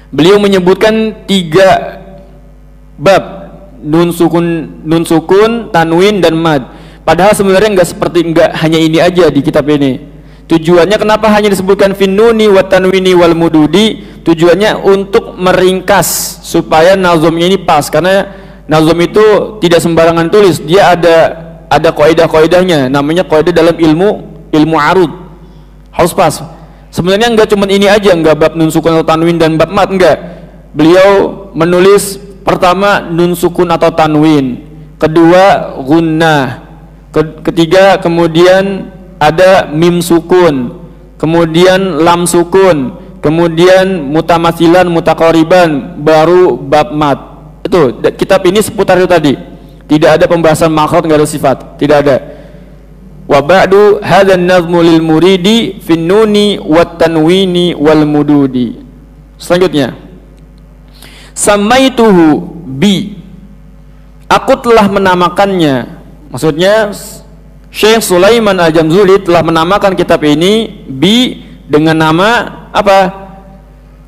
Beliau menyebutkan 3 bab, nun sukun, tanwin dan mad. Padahal sebenarnya enggak hanya ini aja di kitab ini. Tujuannya kenapa hanya disebutkan fin nuni wat tanwini wal mududi? Tujuannya untuk meringkas supaya nazomnya ini pas, karena nazom itu tidak sembarangan tulis, dia ada kaidah-kaidahnya, namanya kaidah dalam ilmu arud, harus pas. Sebenarnya enggak cuma ini aja, enggak bab nun sukun atau tanwin dan bab mad, enggak. Beliau menulis pertama nun sukun atau tanwin, kedua gunnah, ketiga kemudian ada mim sukun, kemudian lam sukun, kemudian mutamathilan, mutaqariban, baru bab mad. Itu kitab ini seputar itu tadi. Tidak ada pembahasan makhraj, enggak ada sifat, tidak ada. Wa ba'du hadzal nazmu lil muridi fin nuni wat tanwini wal mududi. Selanjutnya, samaituhu bi, aku telah menamakannya. Maksudnya Syekh Sulaiman Al-Jamzuli telah menamakan kitab ini bi dengan nama apa?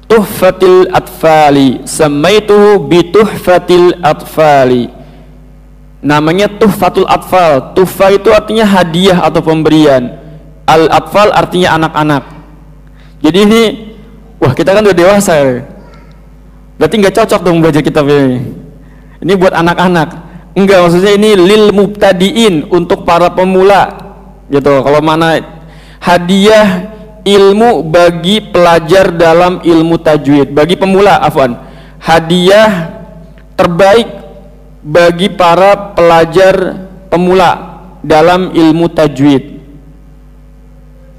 Tuhfatil Atfali, samaituhu bi Tuhfatil Atfali. Namanya Tuhfatul Atfal. Tuhfa itu artinya hadiah atau pemberian. Al-Atfal artinya anak-anak. Jadi ini, wah kita kan udah dewasa ya. Berarti nggak cocok dong belajar kitab ini. Ini buat anak-anak. Enggak, maksudnya ini lil mubtadiin, untuk para pemula gitu. Kalau mana hadiah ilmu bagi pelajar dalam ilmu tajwid, bagi pemula, afwan, hadiah terbaik bagi para pelajar pemula dalam ilmu tajwid,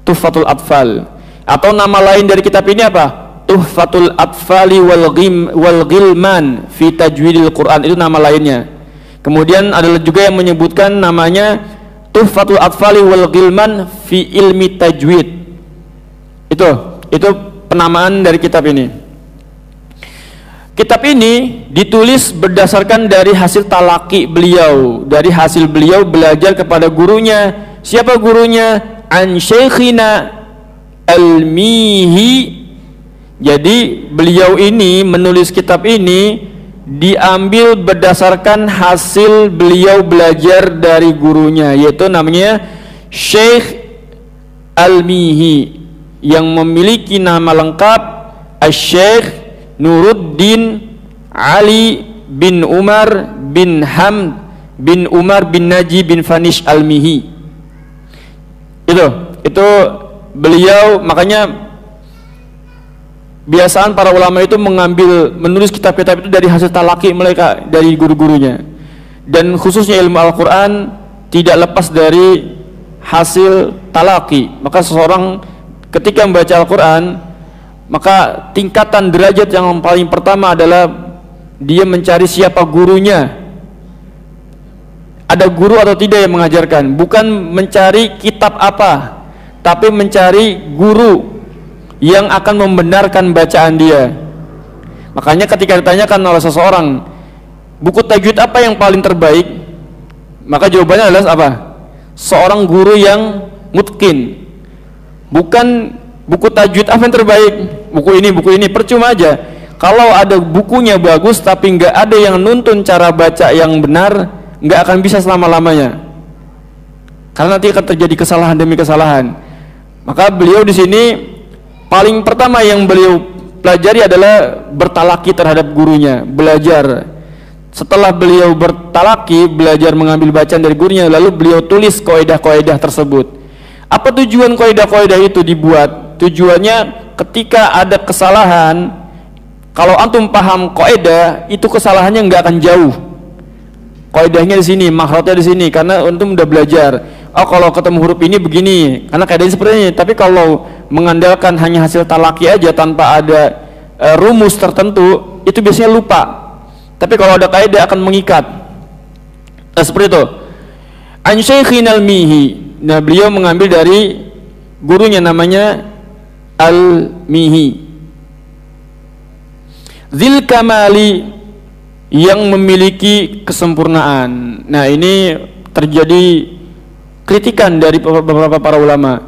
Tuhfatul Atfal. Atau nama lain dari kitab ini apa? Tuhfatul Atfali wal Ghilman fi Tajwidil Quran, itu nama lainnya. Kemudian ada juga yang menyebutkan namanya Tuhfatul Atfali wal Ghilman fi Ilmi Tajwid. Itu penamaan dari kitab ini. Kitab ini ditulis berdasarkan dari hasil talaki beliau, dari hasil beliau belajar kepada gurunya. Siapa gurunya? An Syekhina Al-Mihi. Jadi beliau ini menulis kitab ini diambil berdasarkan hasil beliau belajar dari gurunya, yaitu namanya Syekh Al-Mihi, yang memiliki nama lengkap Asy-Syaikh Nuruddin Ali bin Umar bin Hamd bin Umar bin Naji bin Fanish Al-Mihi. Itu beliau, makanya biasaan para ulama itu menulis kitab-kitab itu dari hasil talaki mereka dari guru-gurunya. Dan khususnya ilmu Al-Quran tidak lepas dari hasil talaki. Maka seseorang ketika membaca Al-Quran, maka tingkatan derajat yang paling pertama adalah dia mencari siapa gurunya. Ada guru atau tidak yang mengajarkan, bukan mencari kitab apa, tapi mencari guru yang akan membenarkan bacaan dia. Makanya ketika ditanyakan oleh seseorang, buku tajwid apa yang paling terbaik, maka jawabannya adalah apa? Seorang guru yang mutqin. Bukan buku tajwid apa yang terbaik, buku ini, percuma aja. Kalau ada bukunya bagus tapi nggak ada yang nuntun cara baca yang benar, nggak akan bisa selama-lamanya. Karena nanti akan terjadi kesalahan demi kesalahan. Maka beliau di sini paling pertama yang beliau pelajari adalah bertalaki terhadap gurunya, belajar. Setelah beliau bertalaki, belajar mengambil bacaan dari gurunya, lalu beliau tulis kaidah-kaidah tersebut. Apa tujuan kaidah-kaidah itu dibuat? Tujuannya ketika ada kesalahan, kalau antum paham kaidah, itu kesalahannya nggak akan jauh. Kaidahnya di sini, makhrajnya di sini, karena antum udah belajar. Oh, kalau ketemu huruf ini begini, karena kaidahnya seperti ini. Tapi kalau mengandalkan hanya hasil talaki aja tanpa ada rumus tertentu, itu biasanya lupa. Tapi kalau ada kaidah akan mengikat. Nah, seperti itu. An Syekhin Al-Mihi. Nah, beliau mengambil dari gurunya namanya Al-Mihi. Zil Kamali, yang memiliki kesempurnaan. Nah, ini terjadi kritikan dari beberapa para ulama.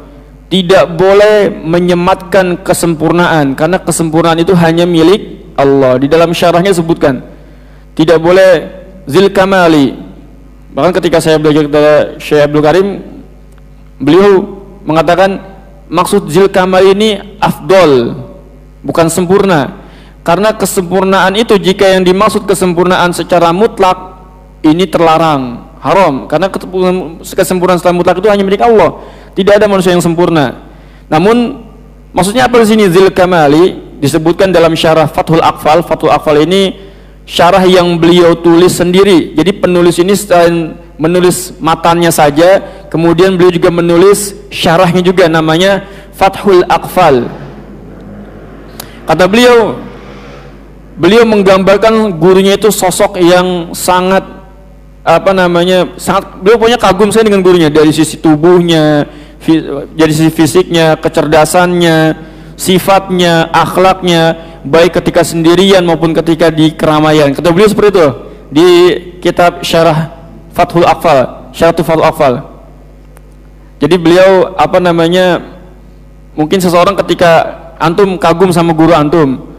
Tidak boleh menyematkan kesempurnaan, karena kesempurnaan itu hanya milik Allah. Di dalam syarahnya sebutkan tidak boleh Zil Kamali. Bahkan ketika saya belajar kepada Syekh Abdul Karim, beliau mengatakan maksud Zil Kamal ini afdol, bukan sempurna. Karena kesempurnaan itu, jika yang dimaksud kesempurnaan secara mutlak, ini terlarang, haram. Karena kesempurnaan secara mutlak itu hanya milik Allah. Tidak ada manusia yang sempurna. Namun maksudnya apa di sini Zil Kamali? Disebutkan dalam syarah Fathul Aqfal. Fathul Aqfal ini syarah yang beliau tulis sendiri. Jadi penulis ini selain menulis matanya saja, kemudian beliau juga menulis syarahnya juga, namanya Fathul Aqfal. Kata beliau menggambarkan gurunya itu sosok yang sangat sangat, beliau punya kagum saya dengan gurunya, dari sisi tubuhnya, dari sisi fisiknya, kecerdasannya, sifatnya, akhlaknya, baik ketika sendirian maupun ketika di keramaian. Kata beliau seperti itu di kitab syarah Fathul Aqfal, Syarah Fathul Aqfal. Jadi beliau mungkin seseorang ketika antum kagum sama guru antum,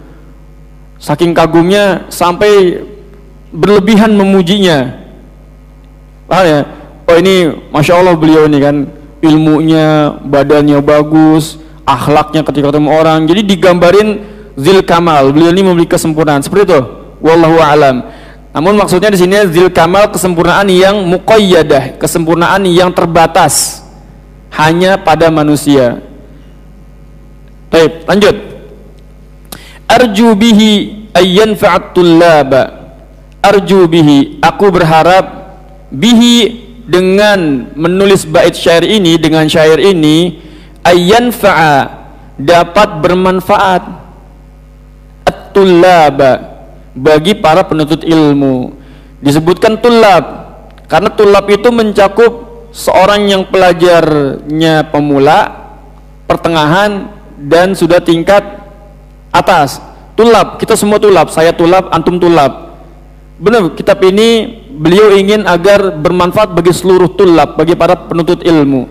saking kagumnya sampai berlebihan memujinya. Paham ya? Oh ini Masya Allah beliau ini kan, ilmunya, badannya bagus, akhlaknya ketika ketemu orang, jadi digambarin zil kamal, beliau ini memiliki kesempurnaan seperti itu. Wallahu a'lam. Namun maksudnya di sini zil kamal, kesempurnaan yang muqayyadah, kesempurnaan yang terbatas hanya pada manusia. Baik, lanjut. Arju bihi ayyanfa'at tullaba. Arju bihi, aku berharap bihi, dengan menulis bait syair ini, dengan syair ini, ayyanfa'a, dapat bermanfaat, at-tullaba, bagi para penuntut ilmu. Disebutkan tullab karena tullab itu mencakup seorang yang pelajarnya pemula, pertengahan, dan sudah tingkat atas. Tullab, kita semua tullab, saya tullab, antum tullab. Benar, kitab ini beliau ingin agar bermanfaat bagi seluruh tullab, bagi para penuntut ilmu.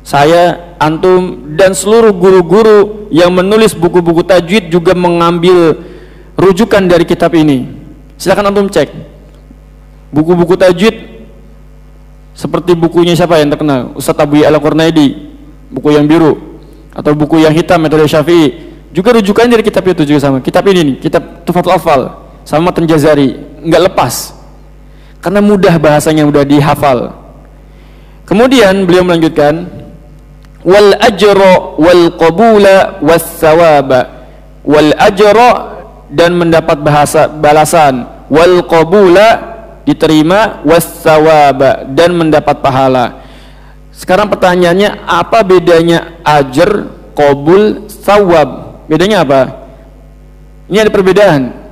Saya, antum, dan seluruh guru-guru yang menulis buku-buku tajwid juga mengambil rujukan dari kitab ini. Silakan antum cek buku-buku tajwid seperti bukunya siapa yang terkenal, Ustaz Abu Ya'la Qurnaidi, buku yang biru, atau buku yang hitam metode Syafi'i, juga rujukan dari kitab itu juga sama. Kitab ini nih, kitab Tuhfatul Atfal sama Matan Jazari, nggak lepas karena mudah, bahasanya mudah dihafal. Kemudian beliau melanjutkan, wal ajra wal qabula was sawaba. Wal ajra, dan mendapat balasan, wal qabula, diterima, was sawaba, dan mendapat pahala. Sekarang pertanyaannya, apa bedanya ajr, qabul, sawab? Bedanya apa? Ini ada perbedaan.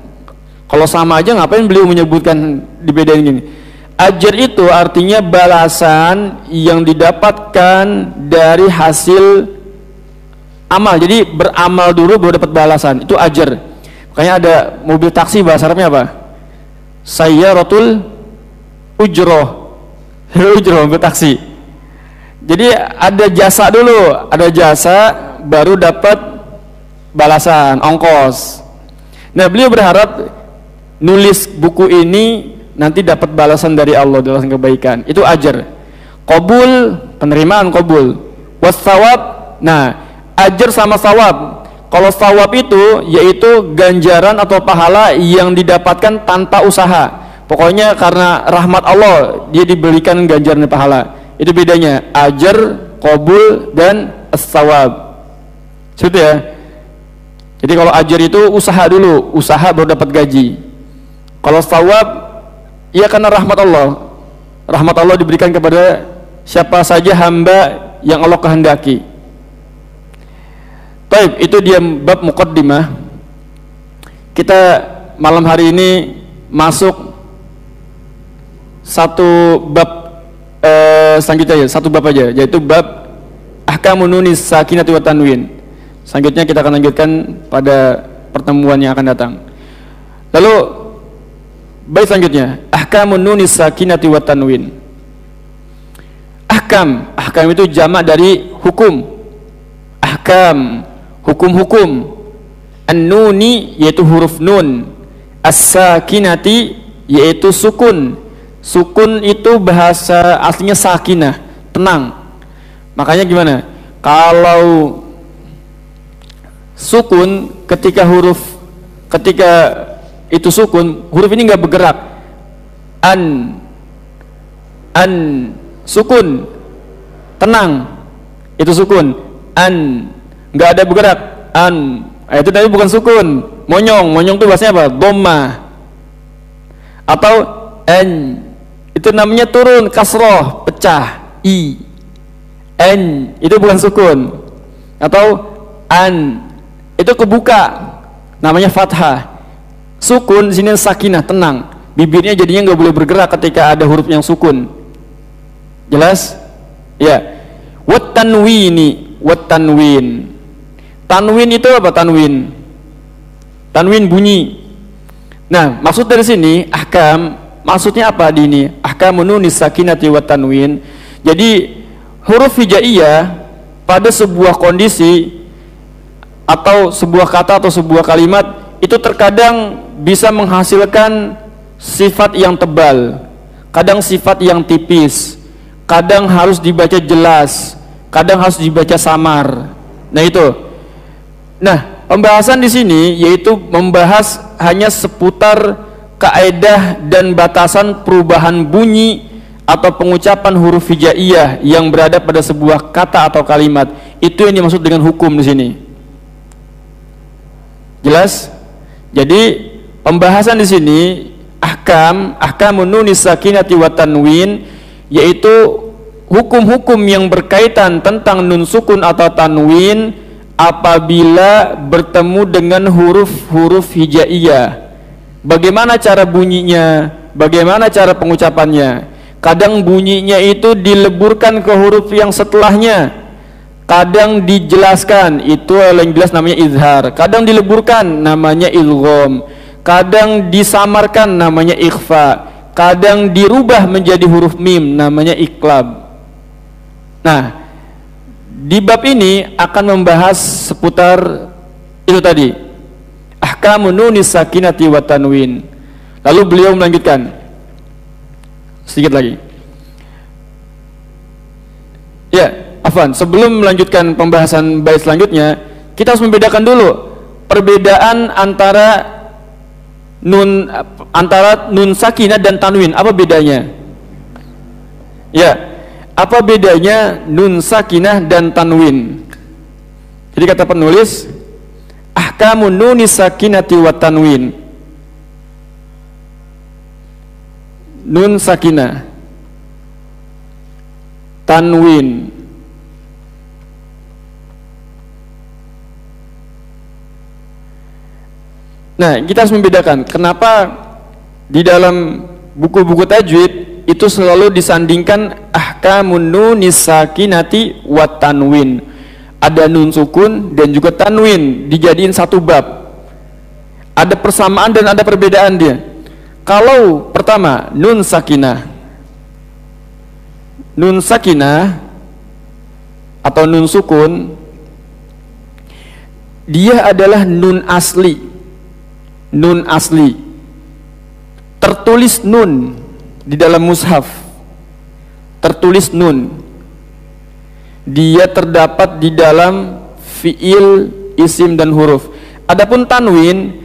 Kalau sama aja ngapain beliau menyebutkan dibedain gini? Ajr itu artinya balasan yang didapatkan dari hasil amal. Jadi beramal dulu baru dapat balasan. Itu ajr. Makanya ada mobil taksi, bahasa Arabnya apa? Sayyaratul ujroh. Ujroh, mobil taksi. Jadi ada jasa dulu, ada jasa baru dapat balasan, ongkos. Nah, beliau berharap nulis buku ini nanti dapat balasan dari Allah, balasan kebaikan. Itu ajr. Qabul, penerimaan qabul. Wassawab, nah ajr sama sawab. Kalau sawab itu yaitu ganjaran atau pahala yang didapatkan tanpa usaha. Pokoknya karena rahmat Allah dia diberikan ganjaran dan pahala. Itu bedanya ajr, qabul, dan as-sawab. Seperti ya. Jadi kalau ajr itu usaha dulu, usaha baru dapat gaji. Kalau sawab, ya karena rahmat Allah. Rahmat Allah diberikan kepada siapa saja hamba yang Allah kehendaki. Baik, itu dia bab muqaddimah. Kita malam hari ini masuk satu bab selanjutnya, satu bab aja, yaitu bab ahkamun nunis sakinati wa tanwin. Selanjutnya kita akan lanjutkan pada pertemuan yang akan datang. Lalu bait selanjutnya, ahkamun nunis sakinati wa tanwin. Ahkam itu jamak dari hukum. Ahkam, hukum-hukum. An-nuni yaitu huruf nun. As-sakinati yaitu sukun. Sukun itu bahasa aslinya sakinah, tenang. Makanya gimana? Kalau sukun, ketika itu sukun, huruf ini nggak bergerak. An sukun, tenang, itu sukun. An nggak ada bergerak. An, itu tadi bukan sukun. Monyong itu bahasanya apa? Dhamma. Atau an, itu namanya turun, kasroh, pecah. I, an, itu bukan sukun. Atau an, itu kebuka, namanya fathah. Sukun di sini sakinah, tenang. Bibirnya jadinya nggak boleh bergerak ketika ada huruf yang sukun. Jelas? Ya. Wat tanwini, wat tanwin. Tanwin itu apa? Tanwin bunyi. Nah, maksud dari sini ahkam, maksudnya apa di ini? Ahkamun nunis sakinati wat tanwin. Jadi huruf hijaiyah pada sebuah kondisi atau sebuah kata atau sebuah kalimat itu terkadang bisa menghasilkan sifat yang tebal, kadang sifat yang tipis, kadang harus dibaca jelas, kadang harus dibaca samar. Nah itu. Nah, pembahasan di sini yaitu membahas hanya seputar kaidah dan batasan perubahan bunyi atau pengucapan huruf hijaiyah yang berada pada sebuah kata atau kalimat. Itu yang dimaksud dengan hukum di sini. Jelas? Jadi pembahasan di sini ahkamun nunis sakinati wa tanwin, yaitu hukum-hukum yang berkaitan tentang nun sukun atau tanwin apabila bertemu dengan huruf-huruf hijaiyah. Bagaimana cara bunyinya, bagaimana cara pengucapannya. Kadang bunyinya itu dileburkan ke huruf yang setelahnya, kadang dijelaskan, itu yang jelas namanya izhar, kadang dileburkan namanya idgham, kadang disamarkan namanya ikhfa, kadang dirubah menjadi huruf mim namanya iqlab. Nah, di bab ini akan membahas seputar itu tadi, ahkamun nunis sakinati wa tanwin. Lalu beliau melanjutkan sedikit lagi. Ya, afwan, sebelum melanjutkan pembahasan bait selanjutnya, kita harus membedakan dulu perbedaan antara nun sakinah dan tanwin. Apa bedanya? Ya, apa bedanya nun sakinah dan tanwin? Jadi kata penulis, ahkamun nunis sakinati wa tanwin. Nun sakinah, tanwin. Nah, kita harus membedakan kenapa di dalam buku-buku tajwid itu selalu disandingkan ahkamun nunis sakinati wa tanwin. Ada nun sukun dan juga tanwin dijadiin satu bab. Ada persamaan dan ada perbedaan dia. Kalau pertama nun sakinah atau nun sukun, dia adalah nun asli, tertulis nun di dalam mushaf, tertulis nun, dia terdapat di dalam fiil, isim dan huruf. Adapun tanwin,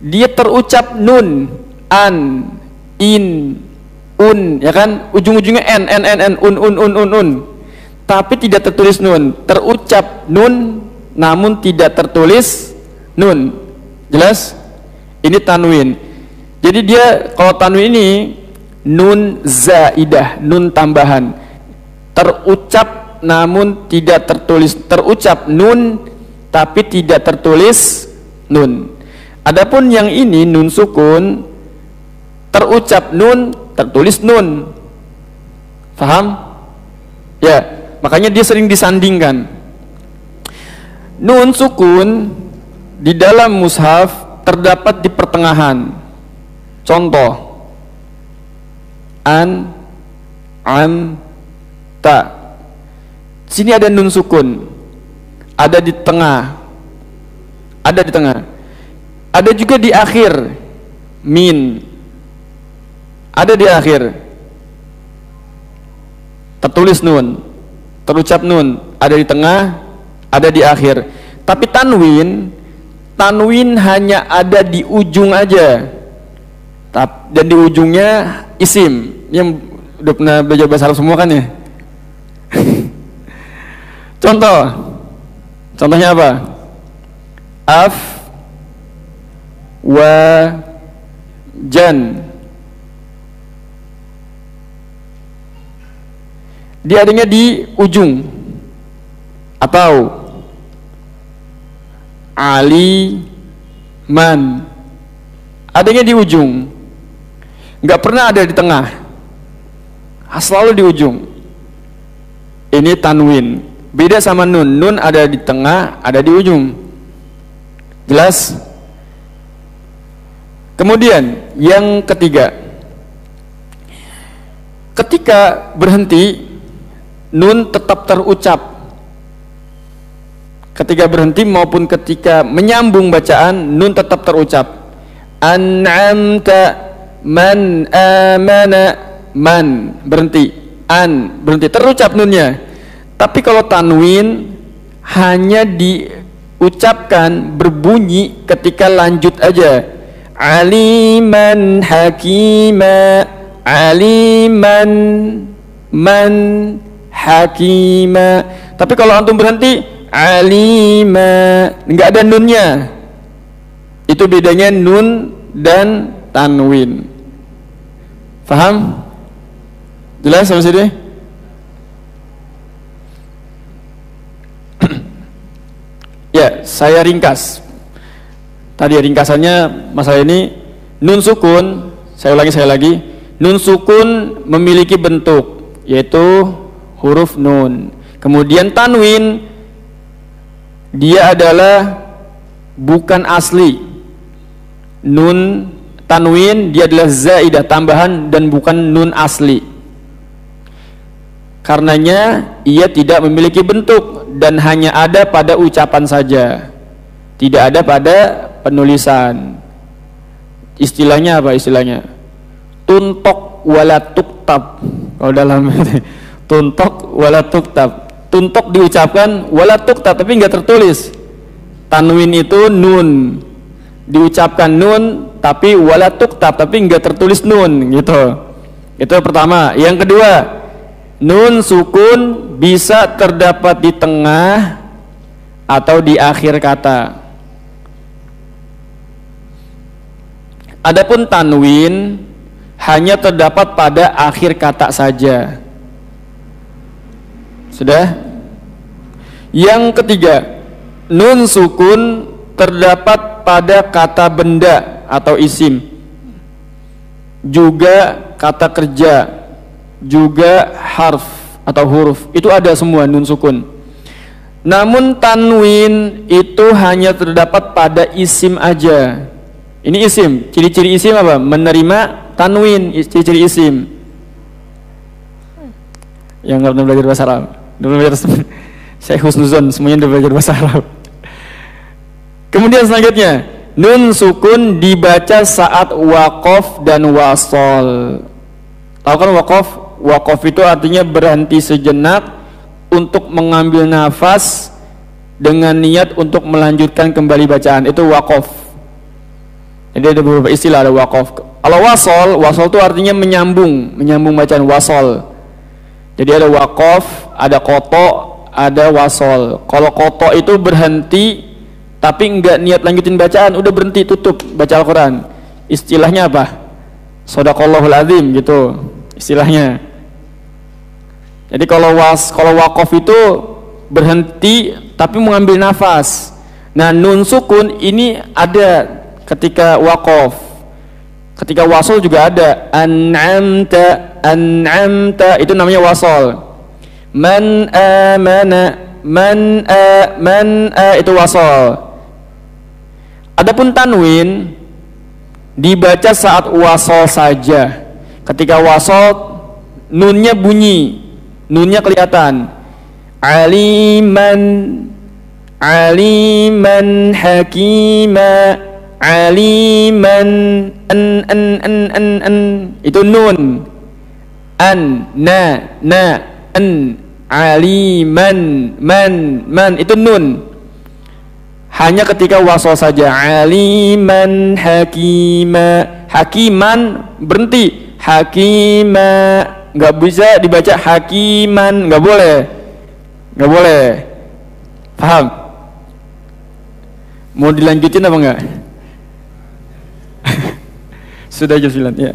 dia terucap nun, an, in, un, ya kan, ujung-ujungnya n, un, tapi tidak tertulis nun, terucap nun namun tidak tertulis nun. Jelas? Ini tanwin. Jadi dia, kalau tanwin ini nun zaidah, nun tambahan, terucap namun tidak tertulis, terucap nun tapi tidak tertulis nun. Adapun yang ini nun sukun, terucap nun, tertulis nun. Paham? Ya, makanya dia sering disandingkan. Nun sukun di dalam mushaf terdapat di pertengahan. Contoh, an, am, ta. Sini ada nun sukun, ada di tengah, ada di tengah. Ada juga di akhir, min. Ada di akhir, tertulis nun, terucap nun, ada di tengah, ada di akhir. Tapi tanwin hanya ada di ujung aja, dan di ujungnya isim. Yang udah pernah belajar bahasa Arab semua kan ya? Contohnya apa? Af, wa, jan. Dia adanya di ujung. Atau ali, man, adanya di ujung, nggak pernah ada di tengah, selalu di ujung. Ini tanwin, beda sama nun. Nun ada di tengah, ada di ujung. Jelas? Kemudian yang ketiga, ketika berhenti, nun tetap terucap. ketika berhenti maupun ketika menyambung bacaan, nun tetap terucap. An'amta man amana, man berhenti, an berhenti, terucap nunnya. Tapi kalau tanwin hanya diucapkan berbunyi ketika lanjut aja. Aliman hakima, aliman man hakima. Tapi kalau antum berhenti alima, nggak ada nunnya. Itu bedanya nun dan tanwin. Faham? Jelas sampai sini? Ya, saya ringkas. Tadi ringkasannya masalah ini, nun sukun, saya ulangi, nun sukun memiliki bentuk, yaitu huruf nun. Kemudian tanwin, dia adalah bukan asli. Nun tanwin dia adalah zaidah, tambahan, dan bukan nun asli. Karenanya ia tidak memiliki bentuk dan hanya ada pada ucapan saja, tidak ada pada penulisan. Istilahnya apa istilahnya? Tuntok wala tuktab. Kalau dalam tuntok wala tuktab. Tuntok diucapkan, wala tuktab, tapi enggak tertulis. Tanwin itu nun, diucapkan nun tapi wala tuktab, tapi enggak tertulis nun gitu. Itu pertama. Yang kedua, nun sukun bisa terdapat di tengah atau di akhir kata. Adapun tanwin hanya terdapat pada akhir kata saja. Sudah? Yang ketiga, nun sukun terdapat pada kata benda atau isim, juga kata kerja, juga harf atau huruf. Itu ada semua nun sukun. Namun tanwin itu hanya terdapat pada isim aja. Ini isim. Ciri-ciri isim apa? Menerima tanwin, ciri-ciri isim. Yang nggak pernah belajar bahasa Arab, saya husnuzon, semuanya udah belajar bahasa Arab. Kemudian selanjutnya, nun sukun dibaca saat waqaf dan wasol. Tahu kan waqaf? Waqaf itu artinya berhenti sejenak untuk mengambil nafas dengan niat untuk melanjutkan kembali bacaan. Itu waqaf. Jadi ada beberapa istilah, ada waqaf. Kalau wasol itu artinya menyambung bacaan, wasol. Jadi ada waqaf, ada qoto, ada wasol. Kalau qoto itu berhenti tapi enggak niat lanjutin bacaan, udah berhenti, tutup baca Al-Quran. Istilahnya apa? Shadaqallahul azim gitu istilahnya. Jadi kalau waqaf itu berhenti tapi mengambil nafas. Nah, nun sukun ini ada ketika waqaf. Ketika wasol juga ada. An'amta itu namanya wasol. Man amana, man itu wasol. Adapun tanwin dibaca saat wasol saja. Ketika wasol nunnya bunyi, nunnya kelihatan. Aliman hakima, aliman an itu nun. Aliman man itu nun. Hanya ketika wasol saja. Aliman hakima, hakiman berhenti, hakima nggak bisa dibaca hakiman, nggak boleh. Paham? Mau dilanjutin apa enggak? Sudah jam 9 ya.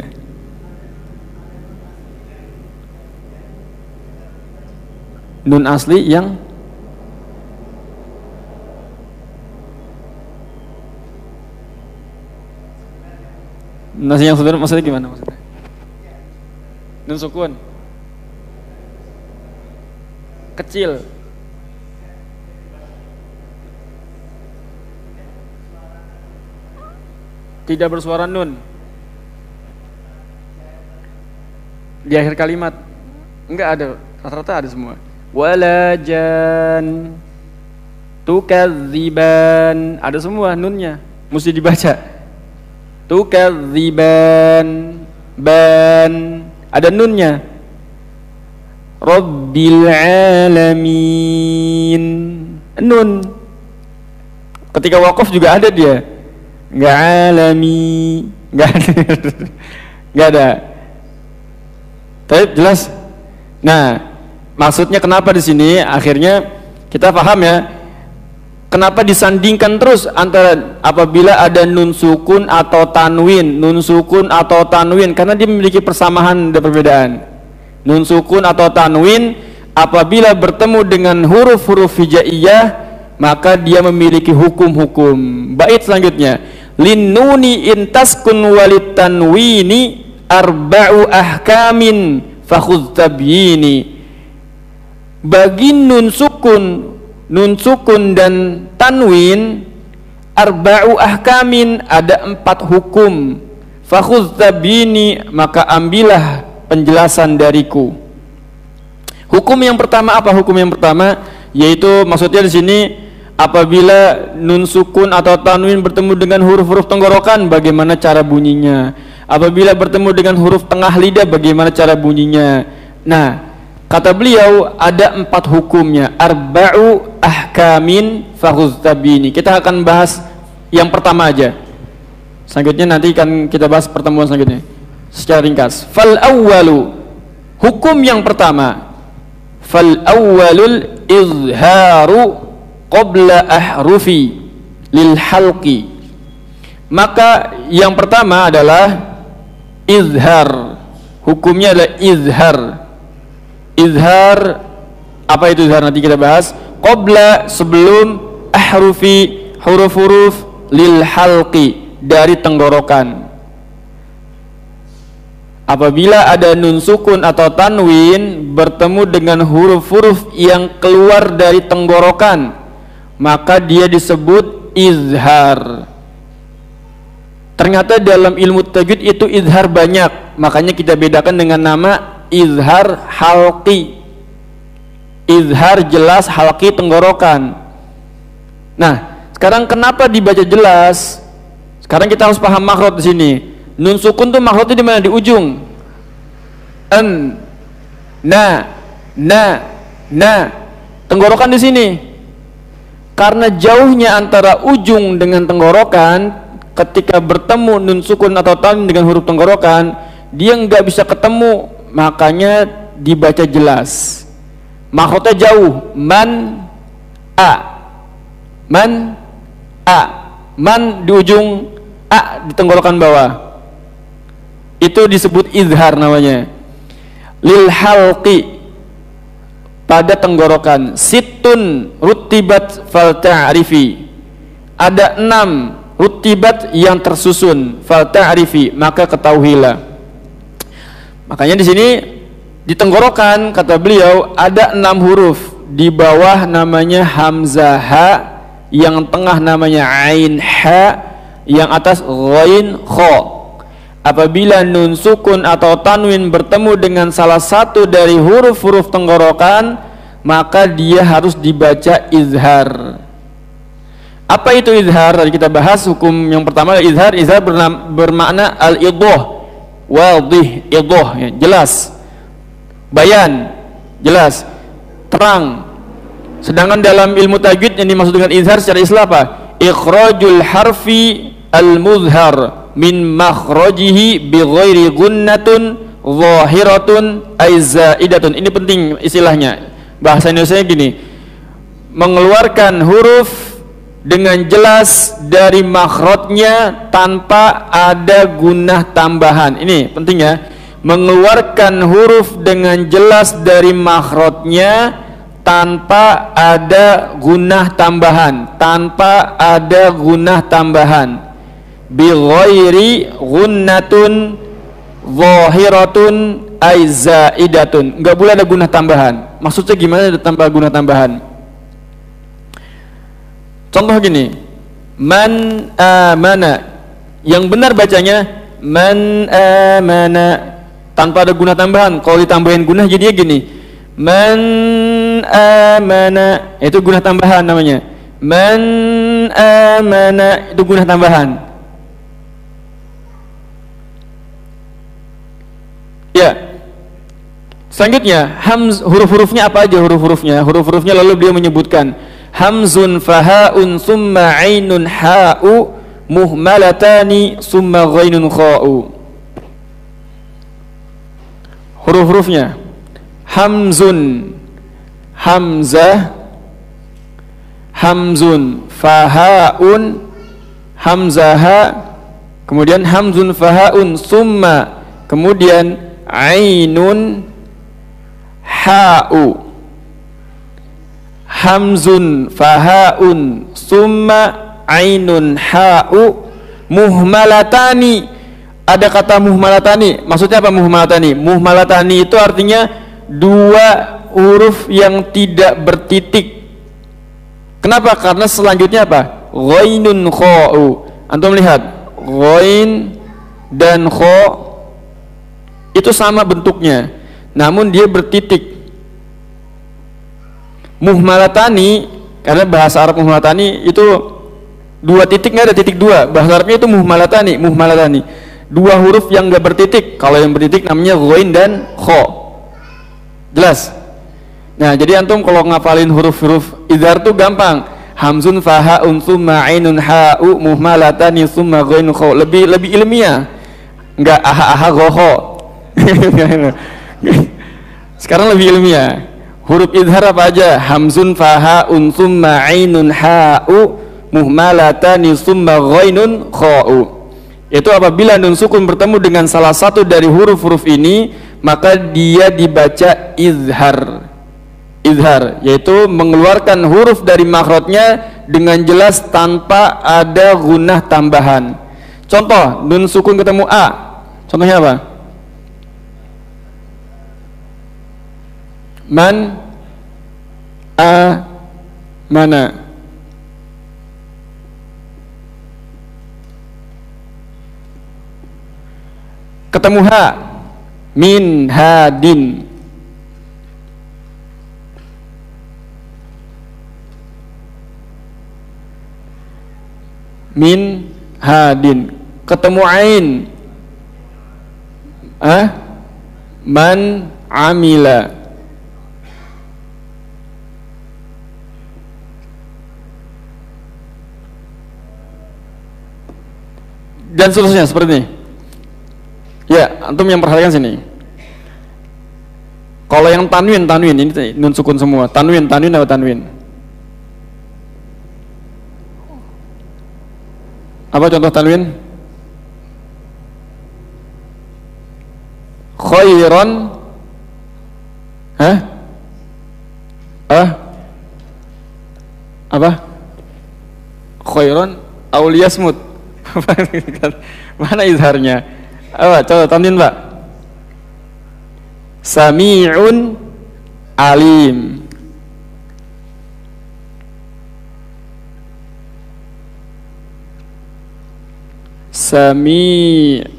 Nun asli yang nasi yang saudara maksudnya gimana maksudnya? Nun sukun kecil. Tidak bersuara nun di akhir kalimat. Enggak ada, rata-rata ada semua. Walajan Tukadziban, ada semua nunnya, mesti dibaca. Tukadziban, ban, ada nunnya. Rabbil alamin, nun. Ketika wakaf juga ada dia, nggak alami, nggak ada, nggak ada. Tapi jelas. Nah, maksudnya kenapa di sini? Akhirnya kita paham ya. Kenapa disandingkan terus antara apabila ada nun sukun atau tanwin, nun sukun atau tanwin? Karena dia memiliki persamaan dan perbedaan. Nun sukun atau tanwin apabila bertemu dengan huruf-huruf hijaiyah, maka dia memiliki hukum-hukum. Bait selanjutnya, lin nuni intaskun walit tanwini arba'u ahkamin fakhudz tabyini. Bagi nun sukun dan tanwin, arba'u ahkamin, ada 4 hukum. Fakhudz tabyini, maka ambillah penjelasan dariku. Hukum yang pertama apa? Hukum yang pertama yaitu maksudnya di sini apabila nun sukun atau tanwin bertemu dengan huruf-huruf tenggorokan, bagaimana cara bunyinya? Apabila bertemu dengan huruf tengah lidah, bagaimana cara bunyinya? Nah, kata beliau ada 4 hukumnya. Arba'u ahkamin fakhudz tabyini. Kita akan bahas yang pertama aja. Selanjutnya nanti akan kita bahas pertemuan selanjutnya secara ringkas. Fal awwalu, hukum yang pertama, fal awwalul izharu qabla ahrufi lil halqi. Maka yang pertama adalah izhar. Hukumnya adalah izhar. Izhar, apa itu izhar? Nanti kita bahas. Qabla, sebelum, ahrufi, huruf-huruf, lil halqi, dari tenggorokan. Apabila ada nun sukun atau tanwin bertemu dengan huruf-huruf yang keluar dari tenggorokan, maka dia disebut izhar. Ternyata dalam ilmu tajwid itu izhar banyak, makanya kita bedakan dengan nama izhar halqi. Izhar jelas, halqi tenggorokan. Nah, sekarang kenapa dibaca jelas? Sekarang kita harus paham makhraj di sini. Nun sukun tuh makhrajnya di mana? Di ujung. An, na, tenggorokan di sini. Karena jauhnya antara ujung dengan tenggorokan, ketika bertemu nun sukun atau tanwin dengan huruf tenggorokan, dia nggak bisa ketemu, makanya dibaca jelas. Makhrajnya jauh. Man a, man di ujung, a di tenggorokan bawah. Itu disebut izhar namanya. Lil halqi, pada tenggorokan. Situn rutibat fal ta'rifi, ada 6 rutibat yang tersusun, fal ta'rifi, maka ketahuilah. Makanya di sini di tenggorokan kata beliau ada 6 huruf. Di bawah namanya hamzah ha, yang tengah namanya ain ha, yang atas ghain kha. Apabila nun sukun atau tanwin bertemu dengan salah satu dari huruf-huruf tenggorokan, maka dia harus dibaca izhar. Apa itu izhar? Tadi kita bahas hukum yang pertama izhar. Izhar bermakna al-idhah, wadih, idhah, ya, jelas, bayan, jelas, terang. Sedangkan dalam ilmu tajwid yang dimaksud dengan izhar secara istilah apa? Ikhrajul harfi al-muzhar min makhrajihi bi ghairi gunnatun zahiratun ay zaidatun. Ini penting istilahnya. Bahasa Indonesia gini, mengeluarkan huruf dengan jelas dari makhrajnya tanpa ada gunnah tambahan. Ini penting ya. Mengeluarkan huruf dengan jelas dari makhrajnya tanpa ada gunnah tambahan, tanpa ada gunnah tambahan. Bi ghairi gunnatun zahiratun ay zaidatun. Enggak boleh ada gunnah tambahan. Maksudnya gimana ada tanpa gunnah tambahan? Contoh gini, man amana, yang benar bacanya man amana tanpa ada gunnah tambahan. Kalau ditambahin gunnah jadinya gini, man amana, itu gunnah tambahan namanya. Man amana itu gunnah tambahan. Ya. Selanjutnya huruf-hurufnya apa aja huruf-hurufnya? Huruf-hurufnya lalu beliau menyebutkan hamzun fahaun summa ainun ha'u muhmalatani summa ghainun kha'u. Huruf-hurufnya hamzun, hamzah, hamzun fahaun, hamzaha, kemudian hamzun fahaun summa, kemudian ainun ha'u. Hamzun fahaun summa ainun ha'u muhmalatani. Ada kata muhmalatani. Maksudnya apa muhmalatani? Muhmalatani itu artinya dua huruf yang tidak bertitik. Kenapa? Karena selanjutnya apa? Ghainun kha'u. Antum lihat, ghain dan kha itu sama bentuknya, namun dia bertitik. Muhmalatani, karena bahasa Arab muhmalatani itu dua titik, nggak ada titik dua. Bahasa Arabnya itu muhmalatani, muhmalatani. Dua huruf yang nggak bertitik. Kalau yang bertitik namanya ghain dan kha. Jelas? Nah, jadi antum kalau ngapalin huruf-huruf idhar tuh gampang. Hamzun fahaun summa ainun ha'u muhmalatani summa ghainun kha. Lebih ilmiah. Enggak aha goho. Sekarang lebih ilmiah. Huruf idhar apa aja? Hamzun fahaun summa ainun ha'u muhmalatani summa ghainun kha'u. Itu apabila nun sukun bertemu dengan salah satu dari huruf-huruf ini, maka dia dibaca izhar. Izhar yaitu mengeluarkan huruf dari makhrajnya dengan jelas tanpa ada gunnah tambahan. Contoh, nun sukun ketemu a. Contohnya apa? Man a mana. Ketemu ha. Min hadin. Min hadin. Ketemu ain. Man amila. Dan seterusnya seperti ini. Ya, antum yang perhatikan sini. Kalau yang tanwin ini nun sukun semua. Tanwin apa tanwin? Apa contoh tanwin? Khairan. Apa? Khairan auliyasmut. Mana izharnya? Apa? Coba tanwin, Pak. Sami'un alim. Sami'un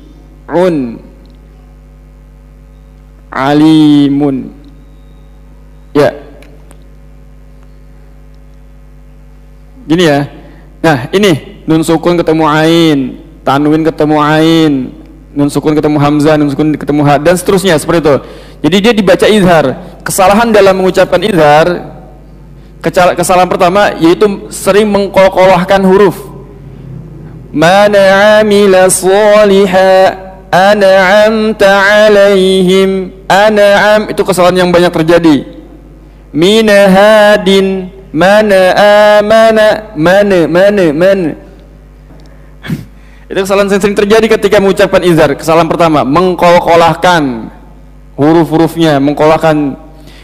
alimun. Ya. Gini ya. Nah, ini nun sukun ketemu ain, tanwin ketemu ain, nun sukun ketemu hamzah, nun sukun ketemu ha, dan seterusnya seperti itu. Jadi dia dibaca izhar. Kesalahan dalam mengucapkan izhar, kesalahan pertama yaitu sering mengkolkolahkan huruf. Mana amila sholiha an'amta alaihim. An'am itu kesalahan yang banyak terjadi. Mina hadin. Mana amana. Mana. Itu kesalahan yang sering terjadi ketika mengucapkan izhar. Kesalahan pertama, mengkolkolahkan huruf-hurufnya, mengkolahkan.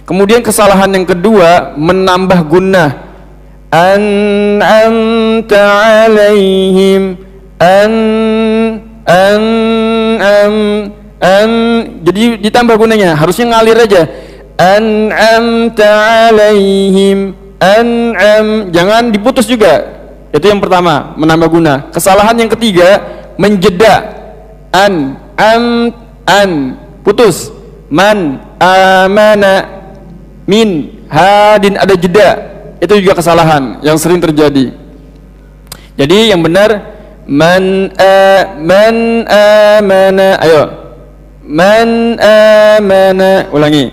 Kemudian kesalahan yang kedua, menambah gunnah. An'amta alaihim. Jadi ditambah gunnahnya, harusnya ngalir aja. An'amta alaihim. Jangan diputus juga. Itu yang pertama, menambah guna. Kesalahan yang ketiga, menjeda. Putus. Man amana min hadin, ada jeda. Itu juga kesalahan yang sering terjadi. Jadi yang benar man amana. Ayo. Man amana. Ulangi.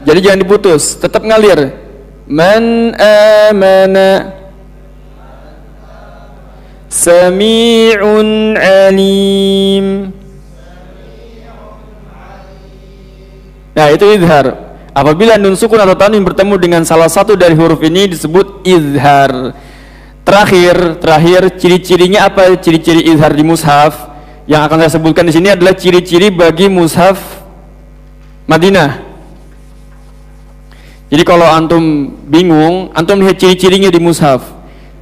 Jadi jangan diputus, tetap ngalir. Man amana. Sami'un alim. Nah, itu izhar. Apabila nun sukun atau tanwin bertemu dengan salah satu dari huruf ini disebut izhar. Terakhir ciri-cirinya apa? Ciri-ciri izhar di mushaf yang akan saya sebutkan di sini adalah ciri-ciri bagi mushaf Madinah. Jadi kalau antum bingung, antum lihat ciri-cirinya di mushaf.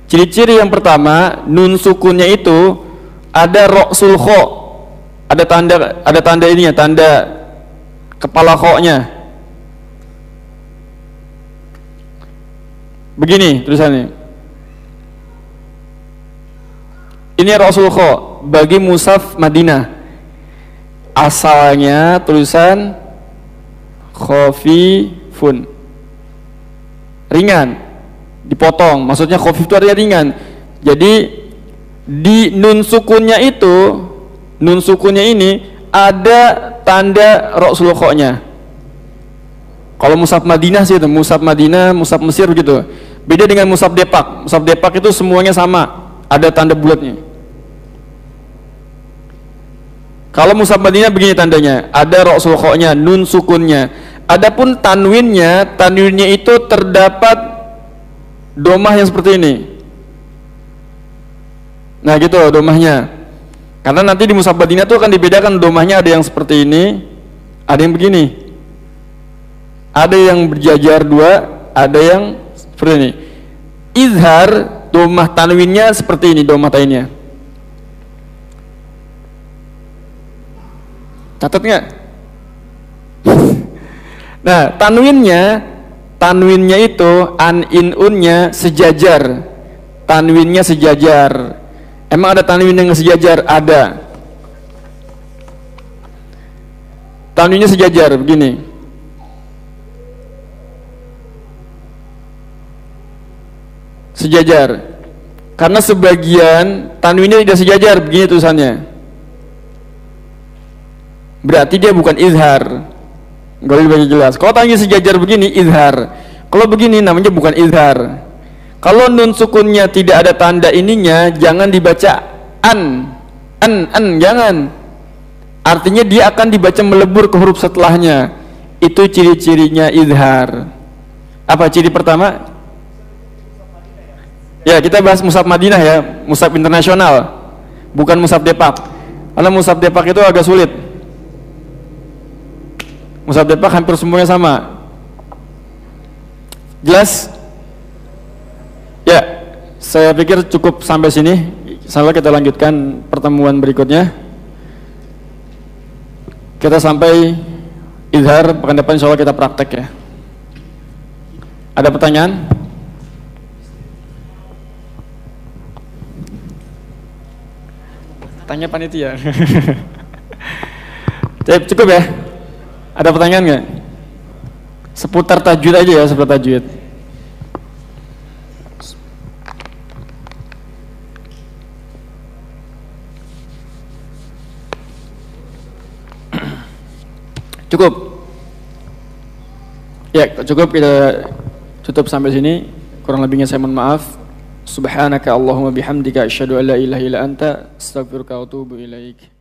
Ciri-ciri yang pertama, nun sukunnya itu ada ra'sul kha. Ada tanda ininya, tanda kepala kha-nya. Begini tulisannya. Ini ra'sul kha bagi mushaf Madinah. Asalnya tulisan khafifun. Ringan, dipotong, maksudnya khafif itu artinya ringan. Jadi di nun sukunnya ini ada tanda ra'sul kha-nya. Kalau mushaf Madinah sih itu, mushaf Madinah, mushaf Mesir begitu. Beda dengan mushaf Depak. Mushaf Depak itu semuanya sama, ada tanda bulatnya. Kalau mushaf Madinah begini tandanya, ada ra'sul kha-nya, nun sukunnya. Adapun tanwinnya itu terdapat domah yang seperti ini. Nah gitu domahnya. Karena nanti di mushaf Madinah itu akan dibedakan domahnya, ada yang seperti ini, ada yang begini. Ada yang berjajar dua, ada yang seperti ini. Izhar domah tanwinnya seperti ini, domah tainnya. Catat nggak? Nah, tanwinnya itu an in unnya sejajar. Tanwinnya sejajar. Emang ada tanwin yang sejajar? Ada. Tanwinnya sejajar begini. Sejajar. Karena sebagian tanwinnya tidak sejajar, begini tulisannya. Berarti dia bukan izhar. Gak lebih jelas. Kalau tanwin sejajar begini izhar. Kalau begini namanya bukan izhar. Kalau nun sukunnya tidak ada tanda ininya, jangan dibaca an, jangan. Artinya dia akan dibaca melebur ke huruf setelahnya. Itu ciri-cirinya izhar. Apa ciri pertama? Ya, kita bahas mushaf Madinah ya, mushaf internasional, bukan mushaf Depak. Karena mushaf Depak itu agak sulit. Mushaf Depak hampir semuanya sama. Jelas? Ya, saya pikir cukup sampai sini. Insyaallah kita lanjutkan pertemuan berikutnya. Kita sampai izhar, pekan depan insyaallah kita praktek ya. Ada pertanyaan? Tanya panitia. Cukup ya? Ada pertanyaan nggak? Seputar tajwid aja ya, seputar tajwid. Cukup? Ya, cukup, kita tutup sampai sini. Kurang lebihnya saya mohon maaf. Subhanaka Allahumma bihamdika asyhadu an la ilaha illa anta astaghfiruka wa atubu ilaik.